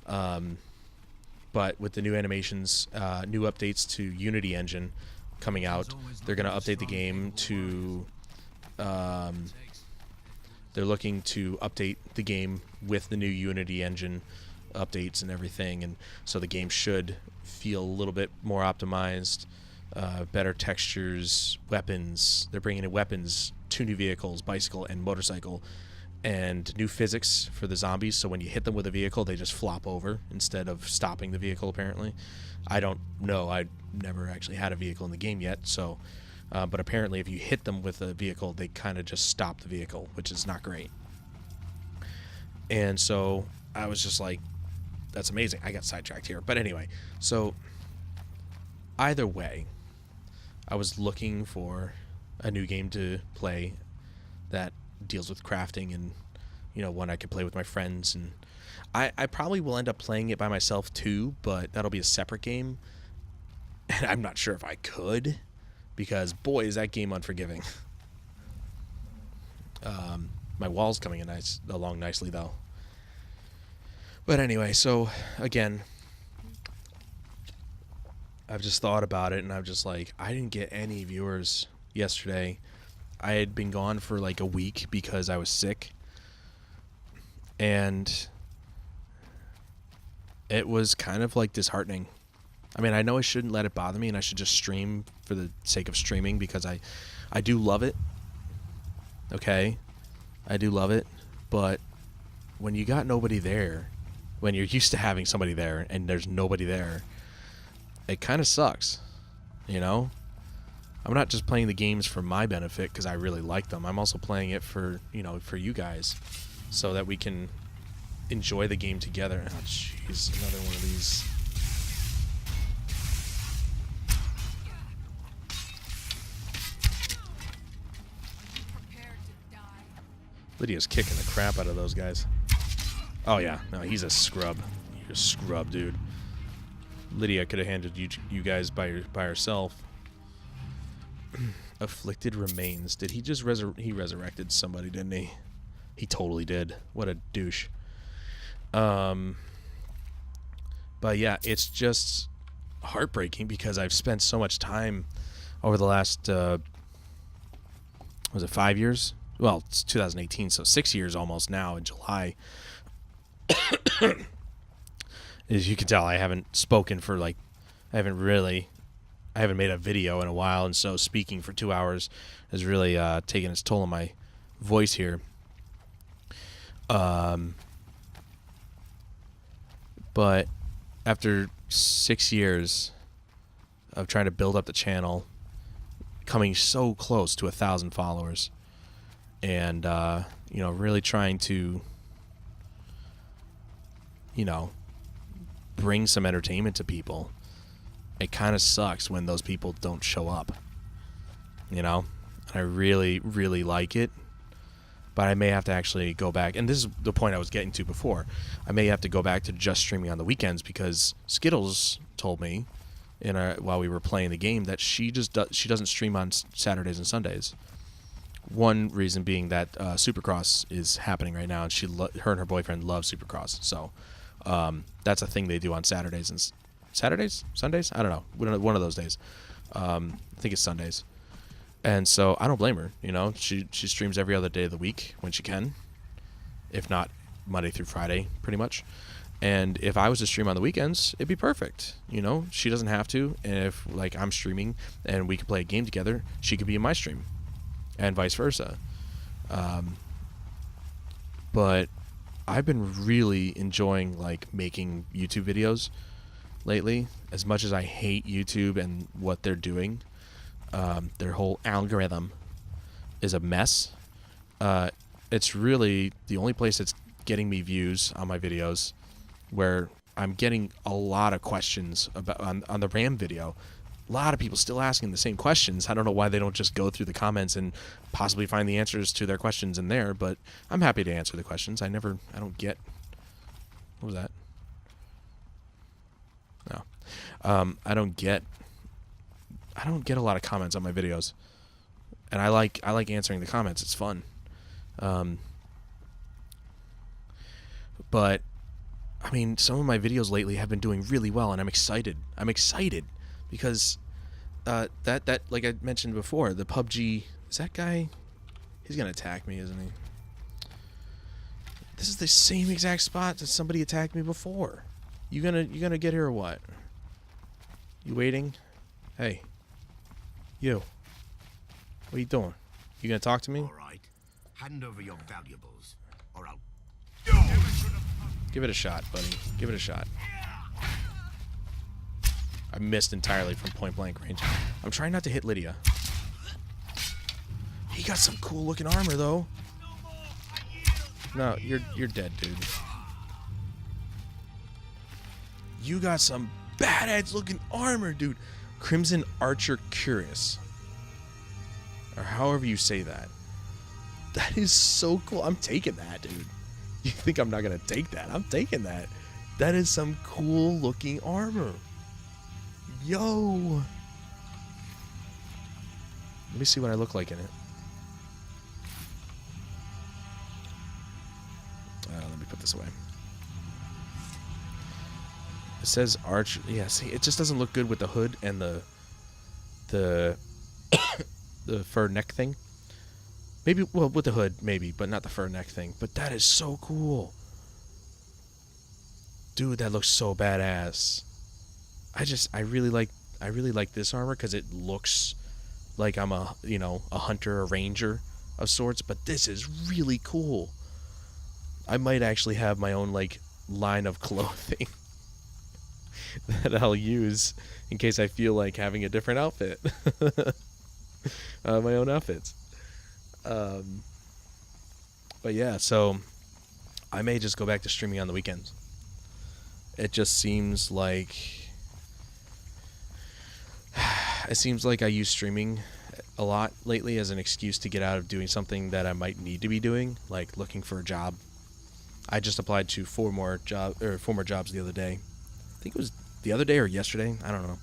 But with the new animations, new updates to Unity Engine coming out, they're going to update the game to... they're looking to update the game with the new Unity Engine updates and everything, and so the game should feel a little bit more optimized, better textures, weapons. They're bringing in weapons, 2 new vehicles, bicycle and motorcycle, and new physics for the zombies, so when you hit them with a vehicle, they just flop over instead of stopping the vehicle, apparently. I don't know. I never actually had a vehicle in the game yet, so... but apparently if you hit them with a vehicle, they kind of just stop the vehicle, which is not great. And so I was just like, that's amazing. I got sidetracked here. But anyway, so either way, I was looking for a new game to play that deals with crafting and, you know, one I could play with my friends. And I probably will end up playing it by myself too, but that'll be a separate game. And I'm not sure if I could, because boy, is that game unforgiving. My wall's coming in along nicely though. But anyway, so again, I've just thought about it, and I'm just like, I didn't get any viewers yesterday. I had been gone for like a week because I was sick, and it was kind of like disheartening. I mean, I know I shouldn't let it bother me, and I should just stream for the sake of streaming, because I do love it. Okay? I do love it. But when you got nobody there, when you're used to having somebody there and there's nobody there, it kind of sucks. You know? I'm not just playing the games for my benefit because I really like them. I'm also playing it for, you know, for you guys, so that we can enjoy the game together. Oh, jeez, another one of these. Lydia's kicking the crap out of those guys. Oh yeah, no, he's a scrub. You're a scrub, dude. Lydia could have handled you guys by herself. Afflicted remains. Did he just he resurrected somebody, didn't he? He totally did. What a douche. But yeah, it's just heartbreaking because I've spent so much time over the last was it 5 years? Well, it's 2018, so 6 years almost now in July. As you can tell, I haven't spoken for I haven't made a video in a while, and so speaking for 2 hours has really taken its toll on my voice here. But after 6 years of trying to build up the channel, coming so close to 1,000 followers, and you know, really trying to, you know, bring some entertainment to people, it kind of sucks when those people don't show up, you know. And I really, really like it, but I may have to actually go back. And this is the point I was getting to before. I may have to go back to just streaming on the weekends because Skittles told me while we were playing the game that she doesn't stream on Saturdays and Sundays. One reason being that Supercross is happening right now, and her and her boyfriend love Supercross. So that's a thing they do on Saturdays and Sundays. I don't know, one of those days. I think it's Sundays. And so I don't blame her. You know, she streams every other day of the week when she can, if not Monday through Friday, pretty much. And if I was to stream on the weekends, it'd be perfect. You know, she doesn't have to. And if like I'm streaming and we could play a game together, she could be in my stream, and vice versa. But I've been really enjoying like making YouTube videos lately. As much as I hate YouTube and what they're doing, their whole algorithm is a mess. It's really the only place that's getting me views on my videos, where I'm getting a lot of questions about on the RAM video. A lot of people still asking the same questions. I don't know why they don't just go through the comments and possibly find the answers to their questions in there, but I'm happy to answer the questions. I don't get... What was that? No. I don't get a lot of comments on my videos. And I like answering the comments. It's fun. But I mean, some of my videos lately have been doing really well, and I'm excited. I'm excited because that like I mentioned before, the PUBG, is that guy? He's gonna attack me, isn't he? This is the same exact spot that somebody attacked me before. You gonna get here or what? You waiting? Hey, you. What are you doing? You gonna talk to me? All right, hand over your valuables, or I'll. Give it a shot, buddy. Give it a shot. I missed entirely from point blank range. I'm trying not to hit Lydia. He got some cool looking armor though. No, you're dead, dude. You got some badass looking armor, dude. Crimson Archer Curious. Or however you say that. That is so cool. I'm taking that, dude. You think I'm not going to take that? I'm taking that. That is some cool looking armor. Yo. Let me see what I look like in it. Let me put this away. It says arch. Yeah, see, it just doesn't look good with the hood and the the fur neck thing. Maybe, well, with the hood, maybe, but not the fur neck thing. But that is so cool. Dude, that looks so badass. I really like this armor because it looks like I'm a hunter, a ranger of sorts, but this is really cool. I might actually have my own, like, line of clothing that I'll use in case I feel like having a different outfit. My own outfits. But yeah, so I may just go back to streaming on the weekends. It just seems like I use streaming a lot lately as an excuse to get out of doing something that I might need to be doing, like looking for a job. I just applied to four more jobs the other day. I think it was the other day or yesterday. I don't know.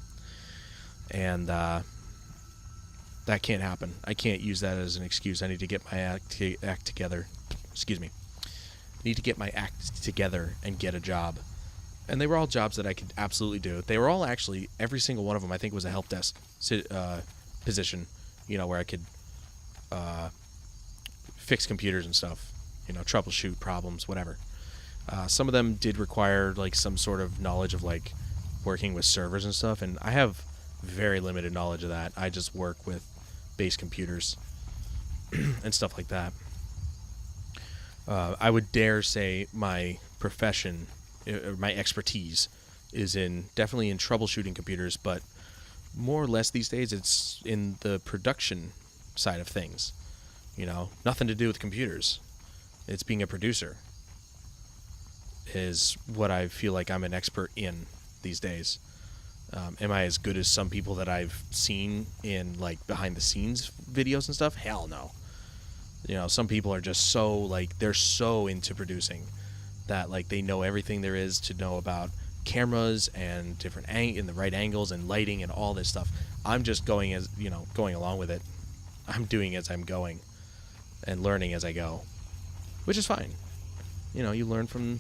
And that can't happen. I can't use that as an excuse. I need to get my act together. Excuse me. I need to get my act together and get a job. And they were all jobs that I could absolutely do. They were all actually, every single one of them, I think, was a help desk position, where I could fix computers and stuff, troubleshoot problems, whatever. Some of them did require, like, some sort of knowledge of, like, working with servers and stuff, and I have very limited knowledge of that. I just work with base computers and stuff like that. I would dare say my profession, or my expertise, is definitely in troubleshooting computers, but more or less these days it's in the production side of things. Nothing to do with computers. It's being a producer is what I feel like I'm an expert in these days. Am I as good as some people that I've seen in, like, behind the scenes videos and stuff? Hell no. You know, some people are just so, like, they're so into producing that, like, they know everything there is to know about cameras and different in the right angles and lighting and all this stuff. I'm just going as, you know, going along with it. I'm doing as I'm going and learning as I go, which is fine. You know, you learn from,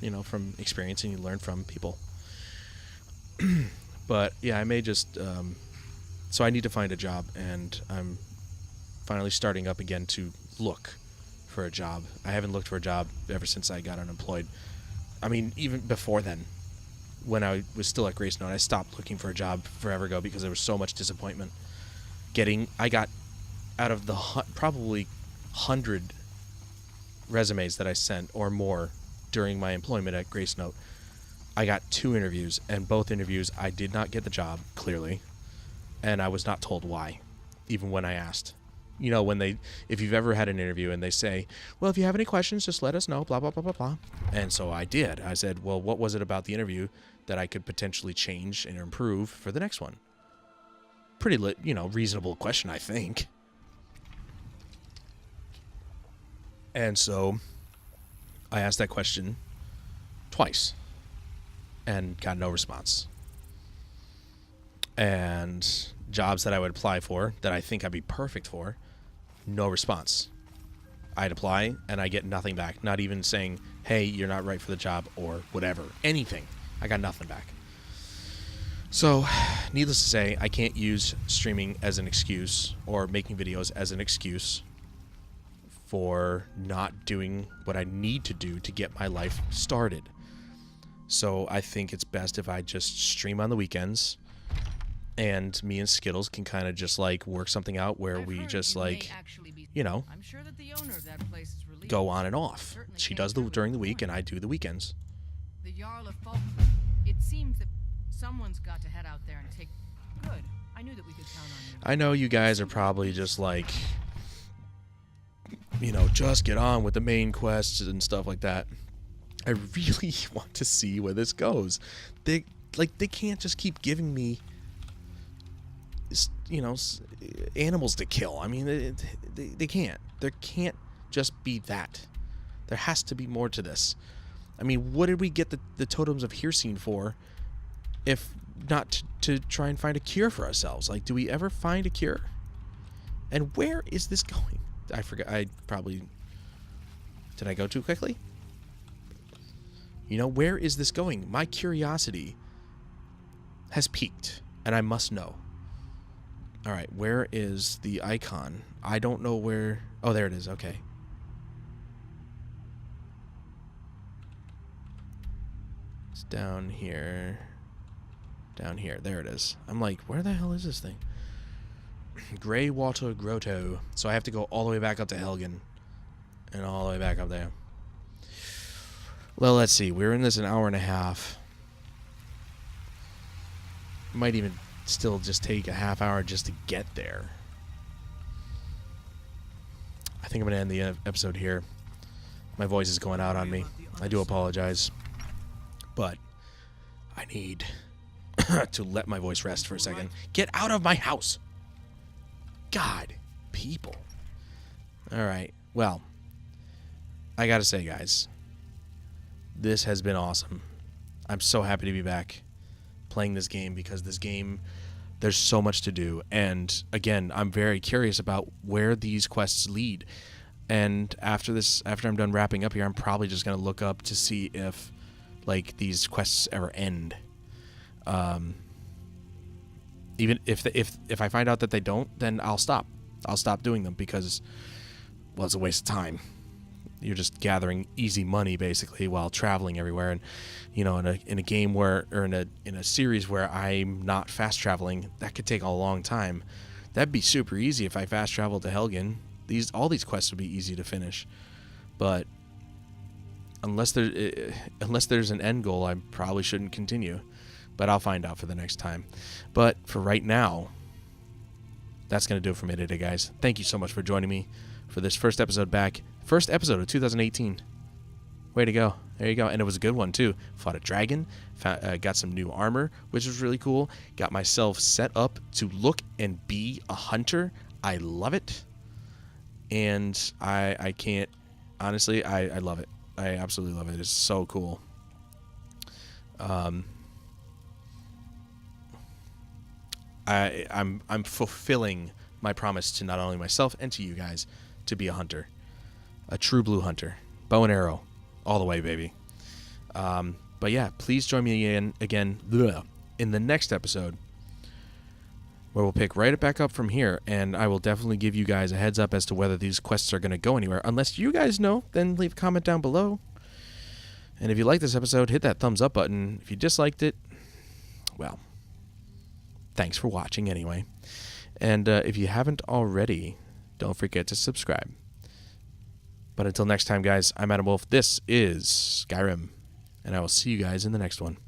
you know, from experience, and you learn from people. But yeah, I may just, so I need to find a job, and I'm finally starting up again to look for a job. I haven't looked for a job ever since I got unemployed. I mean, even before then, when I was still at Grace Note, I stopped looking for a job forever ago because there was so much disappointment. I got out of the probably 100 resumes that I sent or more during my employment at Grace Note, I got 2 interviews, and both interviews I did not get the job, clearly, and I was not told why, even when I asked. You know, if you've ever had an interview and they say, well, if you have any questions, just let us know, blah, blah, blah, blah, blah. And so I did. I said, well, what was it about the interview that I could potentially change and improve for the next one? Pretty, reasonable question, I think. And so I asked that question twice and got no response. And jobs that I would apply for that I think I'd be perfect for, no response. I'd apply and I get nothing back. Not even saying, hey, you're not right for the job or whatever. Anything. I got nothing back. So, needless to say, I can't use streaming as an excuse or making videos as an excuse for not doing what I need to do to get my life started. So I think it's best if I just stream on the weekends, and me and Skittles can kind of just like work something out where we just like, I'm sure that the owner of that place is relieved. go on and off. She does during the week and I do the weekends. The Jarl of Falkland. It seems that someone's got to head out there and take. Good. I knew that we could count on you. I know you guys are probably just like, just get on with the main quests and stuff like that. I really want to see where this goes. They can't just keep giving me, animals to kill. I mean, they can't. There can't just be that. There has to be more to this. I mean, what did we get the totems of Hircine for, if not to try and find a cure for ourselves? Like, do we ever find a cure? And where is this going? I forgot. Did I go too quickly? Where is this going? My curiosity has peaked, and I must know. All right, where is the icon? I don't know where. Oh, there it is. Okay. It's down here. Down here. There it is. I'm like, where the hell is this thing? Greywater Grotto. So I have to go all the way back up to Helgen. And all the way back up there. Well, let's see. We're in this an hour and a half. Might even still just take a half hour just to get there. I think I'm going to end the episode here. My voice is going out on me. I do apologize. But I need to let my voice rest for a second. Get out of my house! God, people. Alright, well, I gotta say, guys, this has been awesome. I'm so happy to be back playing this game, because this game, there's so much to do. And again, I'm very curious about where these quests lead. And after I'm done wrapping up here, I'm probably just gonna look up to see if, like, these quests ever end. Even if I find out that they don't, then I'll stop. I'll stop doing them, because, well, it's a waste of time. You're just gathering easy money basically while traveling everywhere. And in a game where, or in a series where I'm not fast traveling, that could take a long time. That'd be super easy if I fast traveled to Helgen. All these quests would be easy to finish. But unless there's an end goal, I probably shouldn't continue. But I'll find out for the next time. But for right now, that's going to do it for me today, guys. Thank you so much for joining me for this first episode back. First episode of 2018. Way to go. There you go. And it was a good one, too. Fought a dragon. Got some new armor, which was really cool. Got myself set up to look and be a hunter. I love it. and I can't, honestly, I love it. I absolutely love it. It's so cool. I'm fulfilling my promise to not only myself and to you guys to be a hunter, a true blue hunter, bow and arrow, all the way, baby. But yeah, please join me again in the next episode, where we'll pick right back up from here, and I will definitely give you guys a heads up as to whether these quests are going to go anywhere. Unless you guys know, then leave a comment down below. And if you like this episode, hit that thumbs up button. If you disliked it, well, thanks for watching anyway. And if you haven't already, don't forget to subscribe. But until next time, guys, I'm Adam Wolf. This is Skyrim, and I will see you guys in the next one.